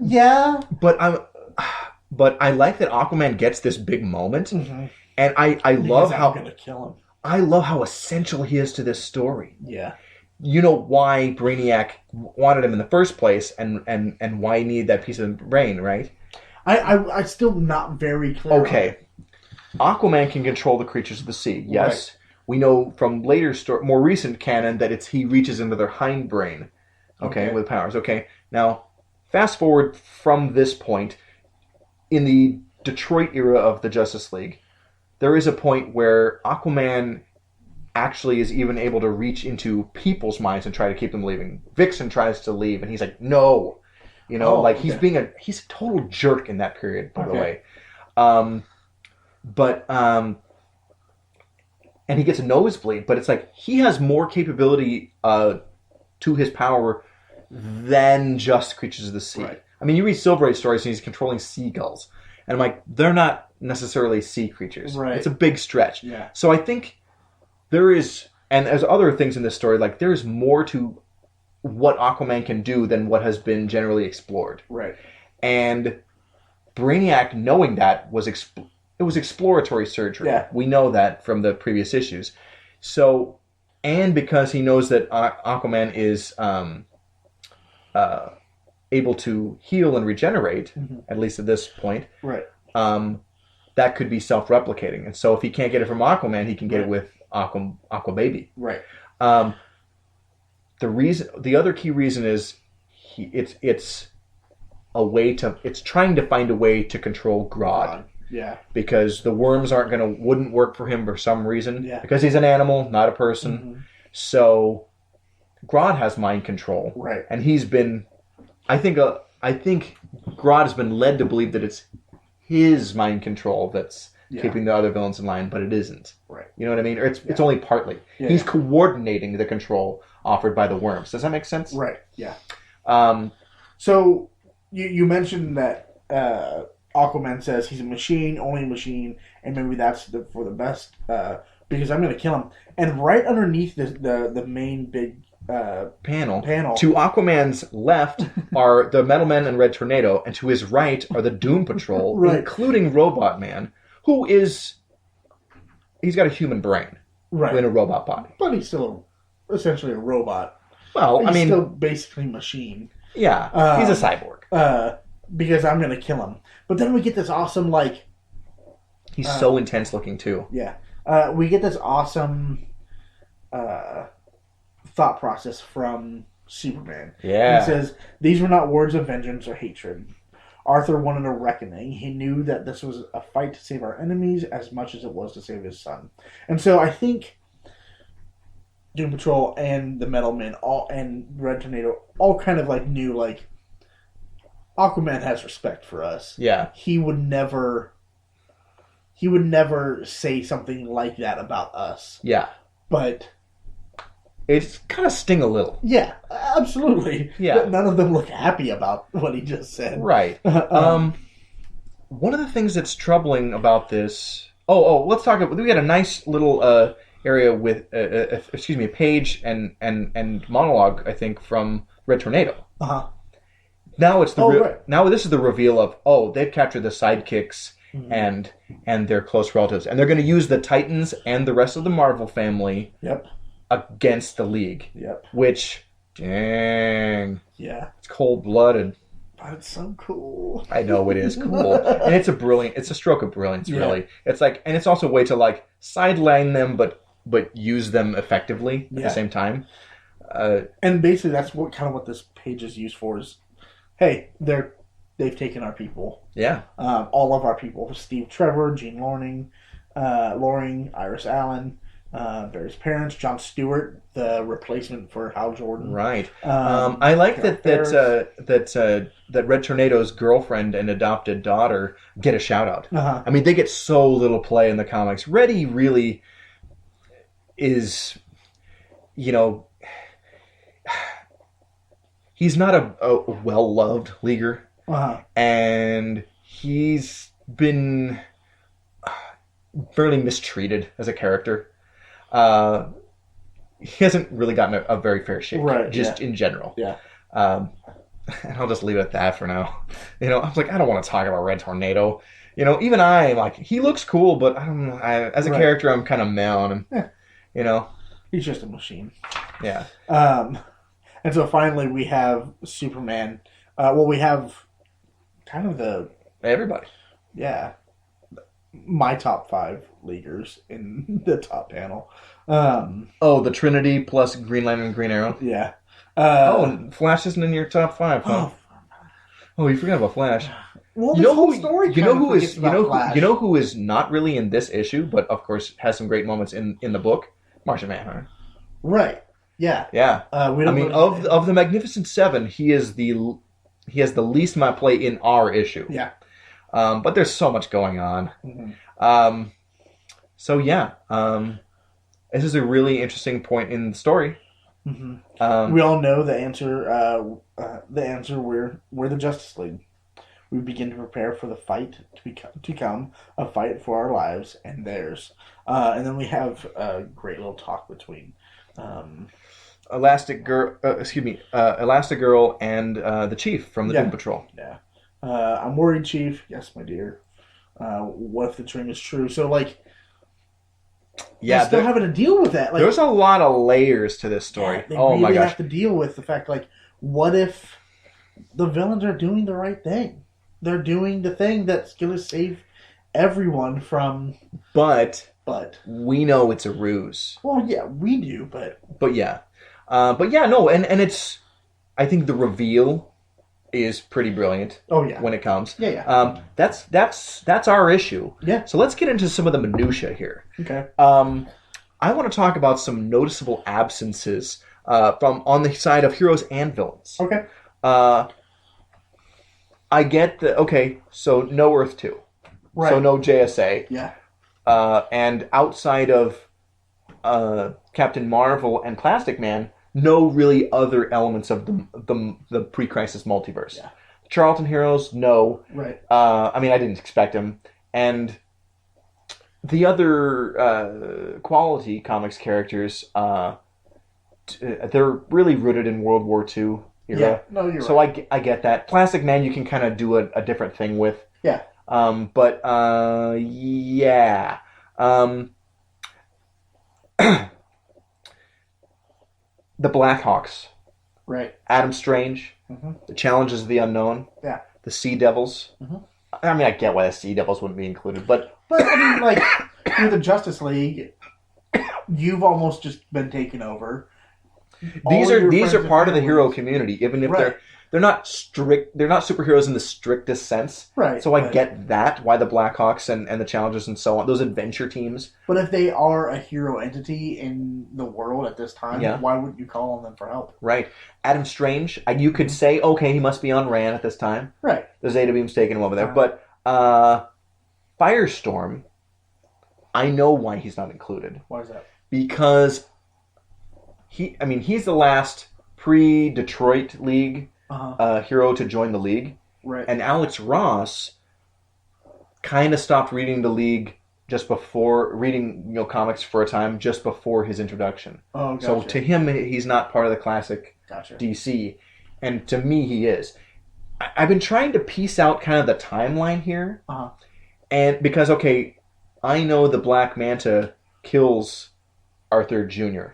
Yeah. But I like that Aquaman gets this big moment, Mm-hmm. and I love Because how I'm gonna kill him. I love how essential he is to this story. Yeah. You know why Brainiac wanted him in the first place, and why he needed that piece of the brain, right? I still not very clear. Okay. Aquaman can control the creatures of the sea. Yes. Right. We know from more recent canon that he reaches into their hindbrain. Okay, with powers. Okay. Now, fast forward from this point, in the Detroit era of the Justice League, there is a point where Aquaman actually is even able to reach into people's minds and try to keep them leaving. Vixen tries to leave, and he's like, no. You know, he's a total jerk in that period, by the way. And he gets a nosebleed, but it's like he has more capability to his power than just creatures of the sea. Right. I mean, you read Silver Age stories and he's controlling seagulls. And I'm like, they're not necessarily sea creatures. Right. It's a big stretch. Yeah. So I think there is, and there's other things in this story, like there's more to what Aquaman can do than what has been generally explored. Right. And Brainiac, knowing that, it was exploratory surgery. Yeah. We know that from the previous issues. So, and because he knows that Aquaman is able to heal and regenerate, at least at this point, right? That could be self-replicating. And so if he can't get it from Aquaman, he can get it with Aqua Baby. Right. The other key reason is it's trying to find a way to control Grodd. Yeah. Because the worms wouldn't work for him for some reason. Yeah. Because he's an animal, not a person. Mm-hmm. So Grodd has mind control. Right. And he's been, I think Grodd has been led to believe that it's his mind control that's keeping the other villains in line, but it isn't. Right. You know what I mean? Or it's only partly. Yeah, he's coordinating the control offered by the worms. Does that make sense? Right. Yeah. So you mentioned that Aquaman says he's a machine, only a machine, and maybe that's for the best because I'm going to kill him. And right underneath the main big panel to Aquaman's left are the Metal Men and Red Tornado, and to his right are the Doom Patrol, right, including Robot Man, who he's got a human brain, right, in a robot body, but he's still essentially a robot. Well, he's still basically machine. Yeah, he's a cyborg. Because I'm gonna kill him. But then we get this awesome he's so intense looking too. Yeah, we get this awesome thought process from Superman. Yeah, he says these were not words of vengeance or hatred. Arthur wanted a reckoning. He knew that this was a fight to save our enemies as much as it was to save his son. And so I think Doom Patrol and the Metal Men and Red Tornado all kind of knew Aquaman has respect for us. Yeah. He would never say something like that about us. Yeah. But it's kind of sting a little. Yeah, absolutely. Yeah. None of them look happy about what he just said. Right. One of the things that's troubling about this... let's talk about... We had a nice little area with, a page and monologue, I think, from Red Tornado. Uh-huh. Now it's now this is the reveal of, they've captured the sidekicks and their close relatives. And they're going to use the Titans and the rest of the Marvel family against the League. Yep. Which, dang. Yeah. It's cold-blooded. But it's so cool. I know it is cool. And it's a stroke of brilliance, really. It's and it's also a way to sideline them but use them effectively at the same time. And basically that's what this page is used for is, hey, they've taken our people. Yeah. All of our people. Steve Trevor, Gene Loring, Iris Allen, Barry's parents, Jon Stewart, the replacement for Hal Jordan. Right. I like that Red Tornado's girlfriend and adopted daughter get a shout out. Uh-huh. I mean, they get so little play in the comics. Reddy really is, he's not a well-loved leaguer. Uh-huh. And he's been fairly mistreated as a character. He hasn't really gotten a very fair shake, in general. Yeah. And I'll just leave it at that for now. I was like, I don't want to talk about Red Tornado. Even I, like, he looks cool, but I don't know. As a character, I'm kind of meh on him. He's just a machine. Yeah. And so finally we have Superman. We have kind of everybody. Yeah. My top 5 leaguers in the top panel. The Trinity plus Green Lantern and Green Arrow? Yeah. Flash isn't in your top 5, huh? Oh, you forgot about Flash. Well, this whole story who is not really in this issue, but of course has some great moments in the book? Martian Manhunter. Right. Yeah. Yeah. Of the Magnificent Seven, he has the least amount of play in our issue. Yeah. But there's so much going on. Mm-hmm. This is a really interesting point in the story. Mm-hmm. We all know the answer. We're the Justice League. We begin to prepare for the fight to come, a fight for our lives and theirs. And then we have a great little talk between Elastigirl and the Chief from the Doom Patrol. Yeah. I'm worried, Chief. Yes, my dear. What if the dream is true? So, still having to deal with that. There's a lot of layers to this story. They my really gosh. have to deal with the fact, what if the villains are doing the right thing? They're doing the thing that's going to save everyone from... But we know it's a ruse. Well, yeah, we do, but... and it's... I think the reveal is pretty brilliant. Oh, yeah. When it comes. Yeah. That's our issue. Yeah. So let's get into some of the minutia here. Okay. I want to talk about some noticeable absences from on the side of heroes and villains. Okay. I get so no Earth 2. Right. So no JSA. Yeah. And outside of Captain Marvel and Plastic Man, no really other elements of the pre-crisis multiverse. Yeah. Charlton heroes, no. Right. I didn't expect him. And the other quality comics characters, they're really rooted in World War II era. Yeah, no, you're so right. I get that. Plastic Man you can kind of do a different thing with. Yeah. The Blackhawks. Right. Adam Strange. Mm-hmm. The Challenges of the Unknown. Yeah. The Sea Devils. Mm-hmm. I get why the Sea Devils wouldn't be included, but through the Justice League, you've almost just been taken over. These are part of the hero community, even if they're not strict. They're not superheroes in the strictest sense. Right. So I get that why the Blackhawks and the Challengers and so on, those adventure teams. But if they are a hero entity in the world at this time, why wouldn't you call on them for help? Right. Adam Strange, you could say, okay, he must be on Ran at this time. Right. The Zeta Beam's taking him over there, but Firestorm, I know why he's not included. Why is that? Because he's the last pre-Detroit League hero to join the League. Right. And Alex Ross kind of stopped reading the League just before, comics for a time, just before his introduction. Oh, gotcha. So to him, he's not part of the classic DC. And to me, he is. I've been trying to piece out kind of the timeline here. And because, I know the Black Manta kills Arthur Jr.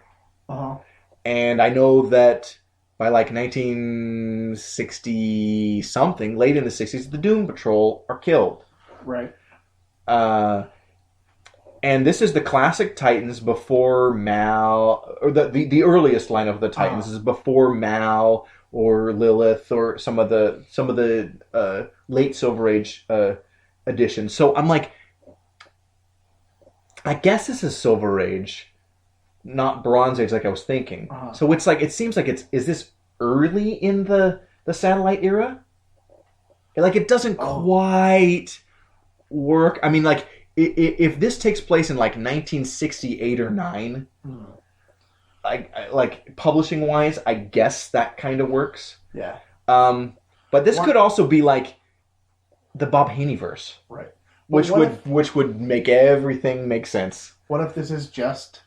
And I know that by 1960 something, late in the 60s, the Doom Patrol are killed. Right. And this is the classic Titans before Mal, or the earliest line of the Titans is before Mal or Lilith or some of the late Silver Age editions. So I'm like, I guess this is Silver Age, not Bronze Age like I was thinking. So it's it seems like is this early in the satellite era? It doesn't quite work. If this takes place in 1968 or 9, publishing wise, I guess that kind of works. Yeah. But this could also be the Bob Haney verse, right? Which would make everything make sense. What if this is just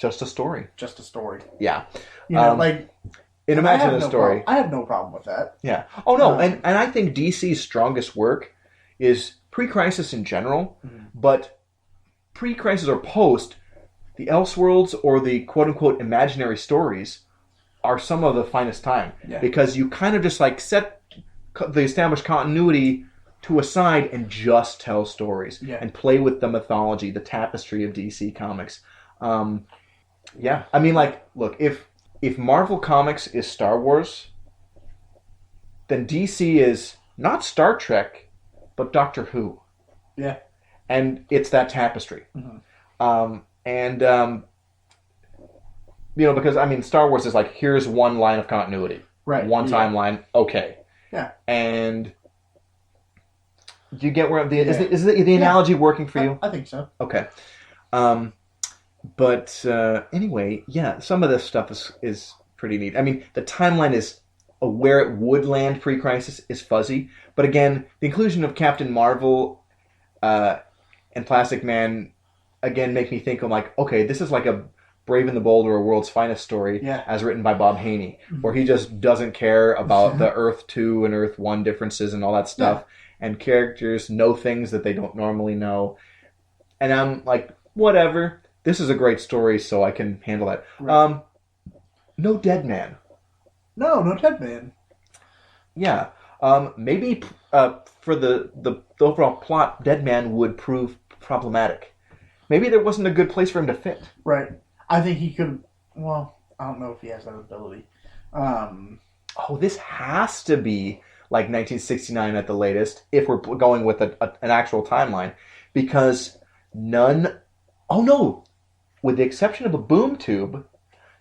a story? Just a story. Yeah. Imagine a story. I have no problem with that. Yeah. Oh, no. And I think DC's strongest work is pre-Crisis in general, but pre-Crisis or post, the Elseworlds or the quote-unquote imaginary stories are some of the finest time. Yeah. Because you kind of just like set the established continuity to a side and just tell stories. Yeah. And play with the mythology, the tapestry of DC Comics. Yeah. I mean, like, look, if Marvel Comics is Star Wars, then DC is not Star Trek, but Doctor Who. Yeah. And it's that tapestry. Because, I mean, Star Wars is like, here's one line of continuity. Right. One timeline, okay. Yeah. And do you get where is the analogy working for you? I think so. Okay. But anyway, yeah, some of this stuff is pretty neat. I mean, the timeline is where it would land pre-Crisis is fuzzy. But again, the inclusion of Captain Marvel and Plastic Man, again, make me think, I'm like, okay, this is like a Brave and the Bold or a World's Finest story as written by Bob Haney, where he just doesn't care about the Earth 2 and Earth 1 differences and all that stuff. Yeah. And characters know things that they don't normally know. And I'm like, whatever. This is a great story, so I can handle that. Right. No Dead Man. No Dead Man. Yeah. Maybe for the overall plot, Dead Man would prove problematic. Maybe there wasn't a good place for him to fit. Right. I think he could... Well, I don't know if he has that ability. This has to be like 1969 at the latest, if we're going with an actual timeline. Because none... Oh, no! With the exception of a boom tube,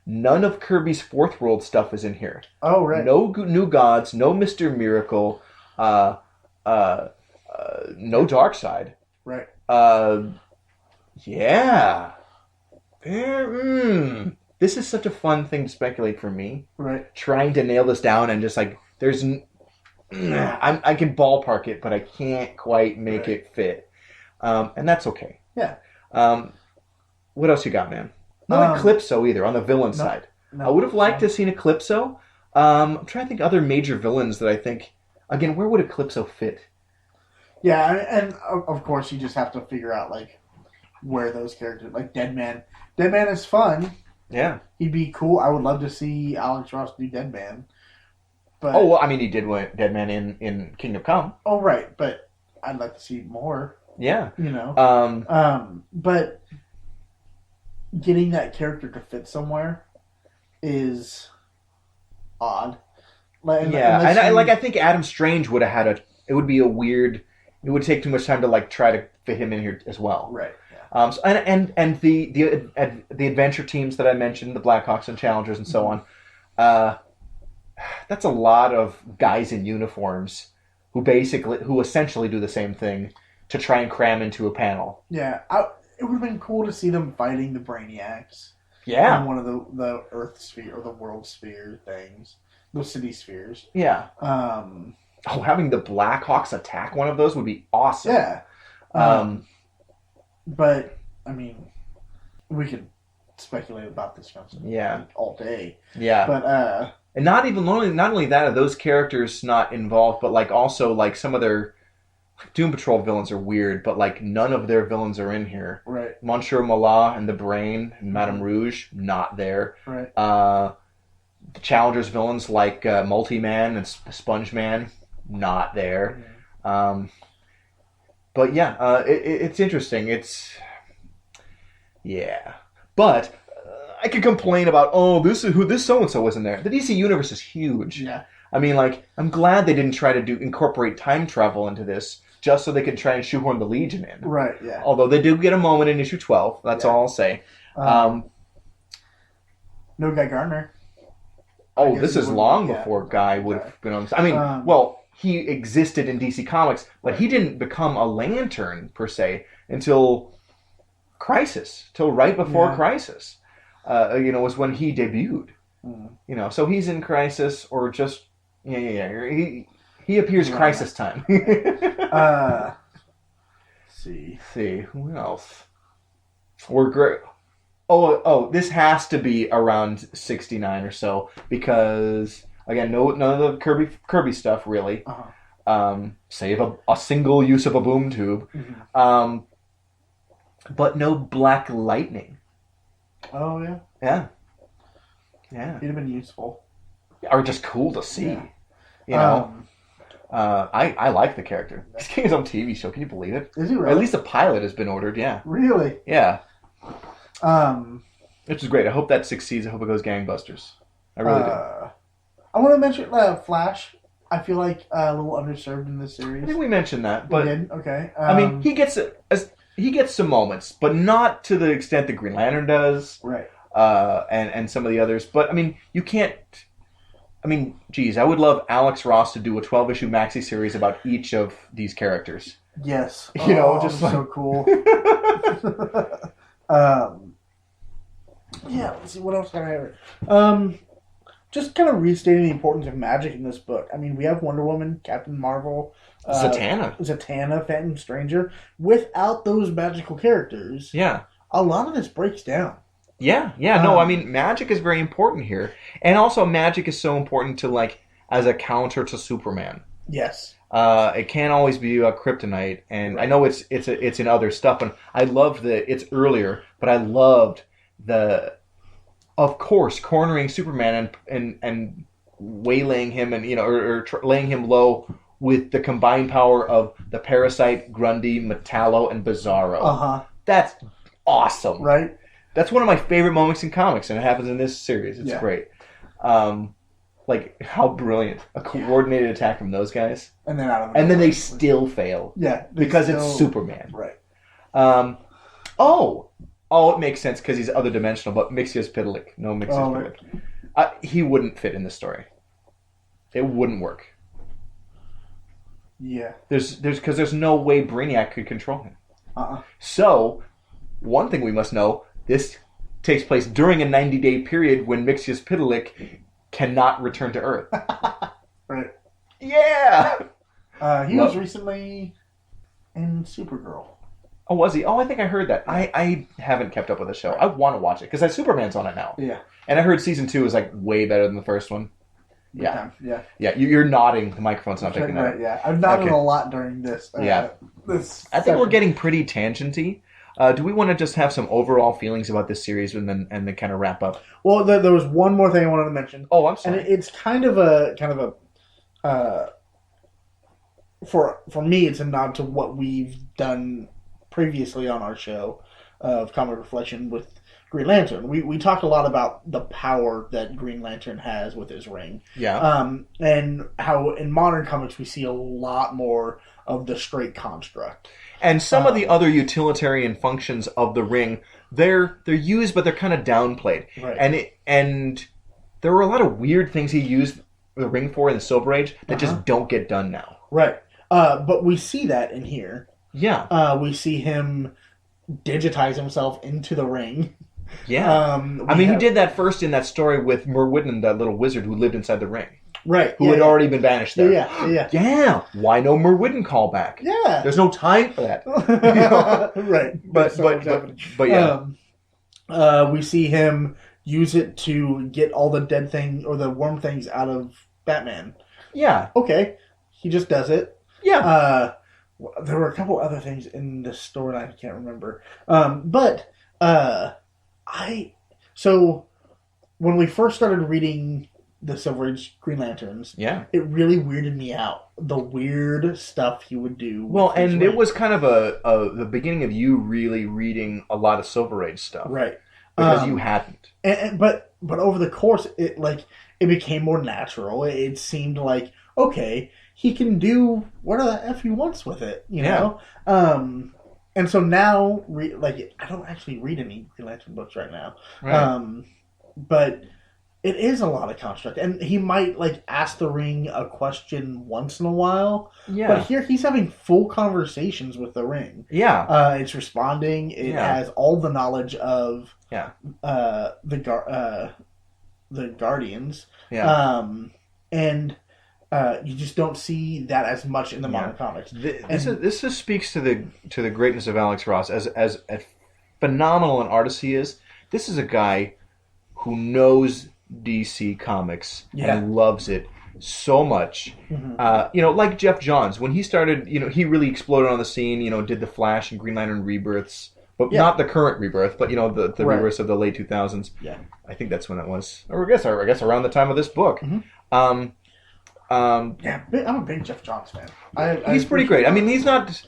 none of Kirby's Fourth World stuff is in here. Oh, right. No New Gods, no Mr. Miracle, no Darkseid. Right. Yeah. This is such a fun thing to speculate for me. Right. Trying to nail this down and just like, there's... I can ballpark it, but I can't quite make it fit. And that's okay. Yeah. What else you got, man? Not Eclipso either, on the villain side. No, I would have liked to have seen Eclipso. I'm trying to think other major villains that I think... Again, where would Eclipso fit? Yeah, and of course you just have to figure out, like, where those characters... Like, Deadman. Deadman is fun. Yeah. He'd be cool. I would love to see Alex Ross do Deadman. But... Oh, well, I mean, he did Deadman in Kingdom Come. Oh, right, but I'd like to see more. Yeah. You know? But... Getting that character to fit somewhere is odd. I think Adam Strange would have had it would be a weird... It would take too much time to like try to fit him in here as well. Right. Yeah. And the adventure teams that I mentioned, the Blackhawks and Challengers and so on, that's a lot of guys in uniforms who essentially do the same thing to try and cram into a panel. Yeah. It would have been cool to see them fighting the Brainiacs. Yeah. In one of the Earth sphere or the World sphere things. Those city spheres. Yeah. Having the Blackhawks attack one of those would be awesome. Yeah. But, I mean, we could speculate about this all day. Yeah. But, and not only that, are those characters not involved, but like also like some of their Doom Patrol villains are weird, but like none of their villains are in here. Right. Monsieur Mallah and the Brain and Madame Rouge, not there. Right. The Challengers villains like Multi-Man and Sponge Man, not there. Mm-hmm. But yeah, it's interesting. But I could complain about this so and so wasn't there. The DC universe is huge. Yeah. I mean, like, I'm glad they didn't try to incorporate time travel into this just so they could try and shoehorn the Legion in. Right, yeah. Although they do get a moment in issue 12. That's all I'll say. No Guy Gardner. This is long before Guy would have been on... I mean, he existed in DC Comics, but he didn't become a Lantern, per se, until Crisis. Till right before Crisis. Was when he debuted. Mm. So he's in Crisis or just... Yeah. He appears Crisis time. See. Who else? We're great. This has to be around 69 or so because again, none of the Kirby stuff really. Save a single use of a boom tube, but no Black Lightning. Oh yeah. He'd have been useful, or just cool to see. You know, I like the character. He's getting his own TV show. Can you believe it? Is he really? At least a pilot has been ordered. Yeah. Really? Yeah. Which is great. I hope that succeeds. I hope it goes gangbusters. I really do. I want to mention Flash. I feel like a little underserved in this series. I think we mentioned that, but we did? Okay. I mean, he gets some moments, but not to the extent that Green Lantern does, right? And some of the others. But I mean, you can't. I mean, geez, I would love Alex Ross to do a 12-issue maxi series about each of these characters. Yes, just like... so cool. Yeah. Let's see what else can I have. Just kind of restating the importance of magic in this book. I mean, we have Wonder Woman, Captain Marvel, Zatanna, Phantom Stranger. Without those magical characters, a lot of this breaks down. Yeah. No, I mean, magic is very important here, and also magic is so important to as a counter to Superman. Yes. It can't always be a kryptonite, and I know it's in other stuff, and I loved it's earlier, but I loved of course, cornering Superman and waylaying him and laying him low with the combined power of the Parasite, Grundy, Metallo, and Bizarro. That's awesome, right? That's one of my favorite moments in comics, and it happens in this series. It's great. How brilliant a coordinated attack from those guys, and then they still fail. Yeah, because it's Superman, right? It makes sense because he's other dimensional, but Mixiospitalik. No Mixiospitalik. He wouldn't fit in this story. It wouldn't work. Yeah. There's no way Brainiac could control him. So, one thing we must know, this takes place during a 90-day period when Mixiospitalik cannot return to Earth. Right. Yeah! He was recently in Supergirl. Oh, was he? Oh, I think I heard that. I haven't kept up with the show. I want to watch it because Superman's on it now. Yeah. And I heard season 2 is way better than the first one. Yeah. Yeah, you're nodding. The microphone's not picking that up. Yeah, I've nodded a lot during this. I think we're getting pretty tangenty. Do we want to just have some overall feelings about this series and then kind of wrap up? Well, there was one more thing I wanted to mention. Oh, I'm sorry. And it's kind of a for me, it's a nod to what we've done previously on our show of Comic Reflection with Green Lantern. We talked a lot about the power that Green Lantern has with his ring. Yeah. And how in modern comics we see a lot more of the straight construct. And some of the other utilitarian functions of the ring, they're used, but they're kind of downplayed. Right. And there were a lot of weird things he used the ring for in the Silver Age that just don't get done now. Right. But we see that in here. Yeah. We see him digitize himself into the ring. Yeah. He did that first in that story with Merwidden, that little wizard who lived inside the ring. Right. Who had already been banished there. Yeah. Yeah. Why no Merwidden callback? Yeah. There's no time for that. Right. But yeah. We see him use it to get all the dead thing or the worm things out of Batman. Yeah. Okay. He just does it. Yeah. There were a couple other things in this storyline I can't remember. So when we first started reading the Silver Age Green Lanterns, it really weirded me out. The weird stuff he would do. Well, and it was kind of the beginning of you really reading a lot of Silver Age stuff, right? Because you hadn't. But over the course, it became more natural. It seemed like, okay, he can do whatever the F he wants with it, you know? And so now, I don't actually read any Green Lantern books right now. Right. But it is a lot of construct. And he might, ask the ring a question once in a while. Yeah. But here he's having full conversations with the ring. Yeah. It's responding. It has all the knowledge of the Guardians. Yeah. And you just don't see that as much in the modern comics. This just speaks to the greatness of Alex Ross as phenomenal an artist he is. this is a guy who knows DC Comics and loves it so much. Like Jeff Johns, when he started, he really exploded on the scene, did the Flash and Green Lantern rebirths, but not the current rebirth, but the rebirths of the late 2000s. Yeah. I think that's when it was. Or I guess around the time of this book. I'm a big Jeff Johns fan. He's pretty great. I mean, he's not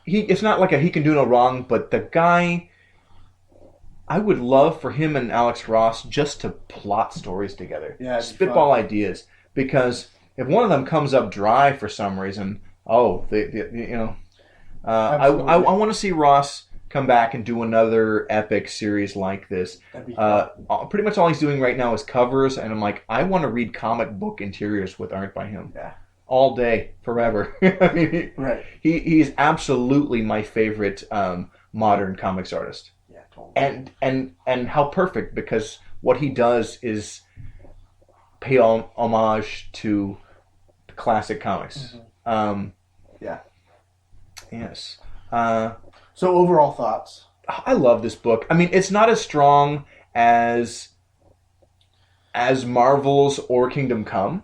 it's not like he can do no wrong, but the guy, I would love for him and Alex Ross just to plot stories together. Yeah, spitball ideas. Because if one of them comes up dry for some reason, I want to see Ross come back and do another epic series like this. Pretty much all he's doing right now is covers, and I'm like, I want to read comic book interiors with art by him. Yeah. All day, forever. I mean, he's absolutely my favorite modern comics artist. Yeah, totally. And how perfect, because what he does is pay homage to classic comics. Yes. So overall thoughts? I love this book. I mean, it's not as strong as Marvel's or Kingdom Come.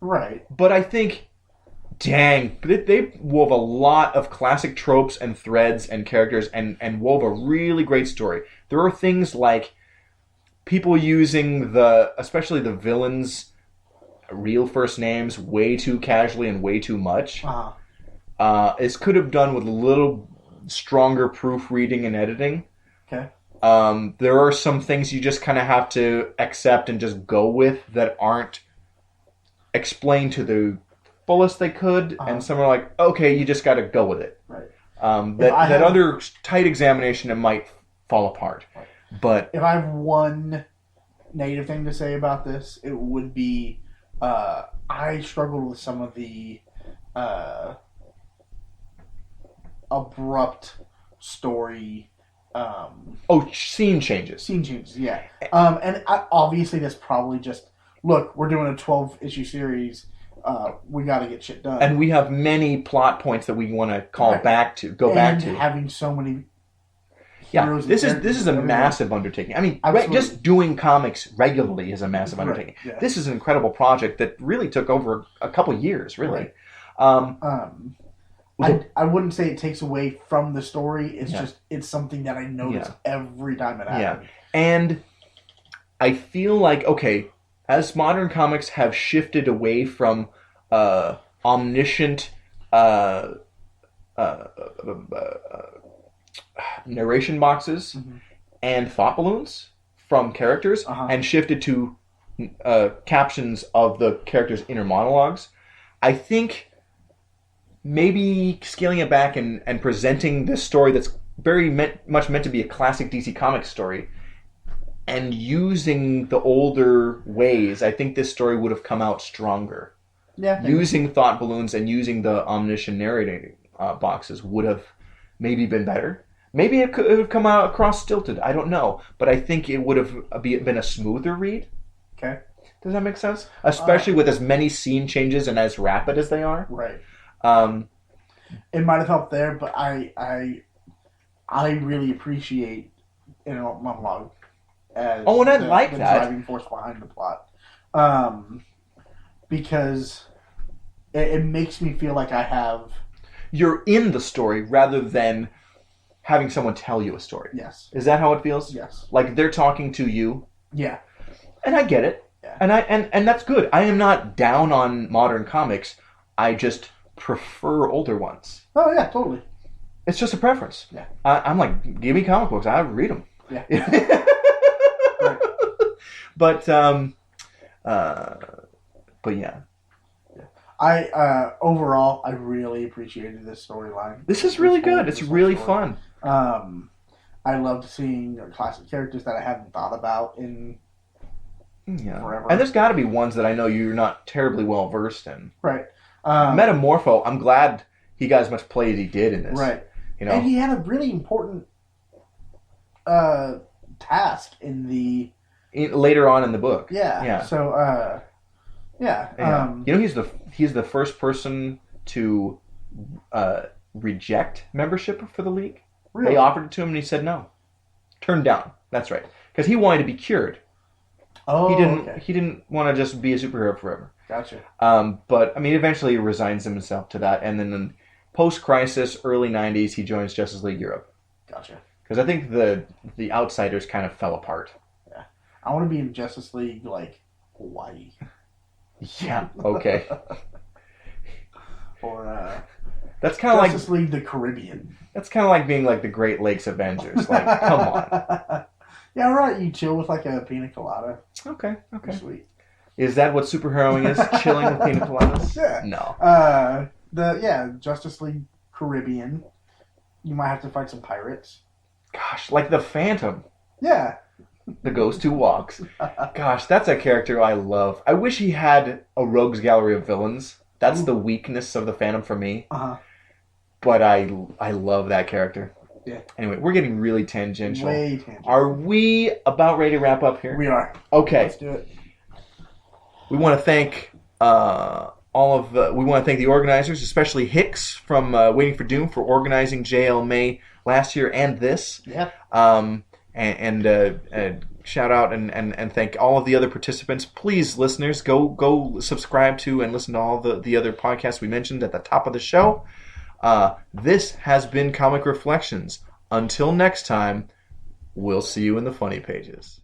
Right. But I think, dang, they wove a lot of classic tropes and threads and characters and wove a really great story. There are things like people using especially the villains' real first names way too casually and way too much. This could have done with a little stronger proofreading and editing. Okay. There are some things you just kind of have to accept and just go with that aren't explained to the fullest they could, and some are like, okay, you just got to go with it. Right. Under tight examination, it might fall apart. Right. But if I have one negative thing to say about this, it would be I struggled with some of the abrupt story. Scene changes. Yeah. And obviously that's probably just, look, we're doing a 12-issue series. We got to get shit done. And we have many plot points that we want to go back to. And having so many heroes. This is a massive undertaking. I mean, just doing comics regularly is a massive undertaking. Yeah. This is an incredible project that really took over a couple years, really. Right. I wouldn't say it takes away from the story. It's just, it's something that I notice every time it happens. Yeah. And I feel like, okay, as modern comics have shifted away from omniscient narration boxes and thought balloons from characters and shifted to captions of the characters' inner monologues, I think maybe scaling it back and presenting this story that's very much meant to be a classic DC Comics story and using the older ways, I think this story would have come out stronger. Yeah. Using thought balloons and using the omniscient narrating boxes would have maybe been better. Maybe it could have come out across stilted. I don't know. But I think it would have been a smoother read. Okay. Does that make sense? Especially with as many scene changes and as rapid as they are. Right. It might have helped there, but I really appreciate monologue as and I like the that driving force behind the plot, because it makes me feel like you're in the story rather than having someone tell you a story. Yes. Is that how it feels? Yes. Like they're talking to you. Yeah. And I get it. Yeah. And that's good. I am not down on modern comics. I just prefer older ones. Oh yeah, totally. It's just a preference. Yeah. I'm like, give me comic books. I read them. Yeah. Right. But yeah. Overall, I really appreciated this storyline. This is really good. It's really fun. I loved seeing classic characters that I hadn't thought about in forever. And there's got to be ones that I know you're not terribly well versed in. Right. Metamorpho, I'm glad he got as much play as he did in this. Right. And he had a really important task later on in the book. Yeah. Yeah. So, yeah. He's the first person to reject membership for the League. Really? They offered it to him and he said no. Turned down. That's right. Because he wanted to be cured. Oh, He didn't want to just be a superhero forever. Gotcha. But I mean, eventually he resigns himself to that, and then in post-crisis, early '90s, he joins Justice League Europe. Gotcha. Because I think the Outsiders kind of fell apart. Yeah, I want to be in Justice League like Hawaii. Yeah. Okay. Or that's kind of like Justice League the Caribbean. That's kind of like being like the Great Lakes Avengers. Like, come on. Yeah, right. You chill with like a pina colada. Okay. Sweet. Is that what superheroing is? Chilling with pina coladas? Yeah. No. Justice League Caribbean. You might have to fight some pirates. Gosh, like the Phantom. Yeah. The Ghost Who Walks. Gosh, that's a character I love. I wish he had a rogues gallery of villains. That's the weakness of the Phantom for me. Uh-huh. But I love that character. Yeah. Anyway, we're getting really tangential. Way tangential. Are we about ready to wrap up here? We are. Okay. Let's do it. We want to thank we want to thank the organizers, especially Hicks from Waiting for Doom, for organizing JLMay last year and this. Yeah. And shout out and thank all of the other participants. Please, listeners, go subscribe to and listen to all the other podcasts we mentioned at the top of the show. This has been Comic Reflections. Until next time, we'll see you in the funny pages.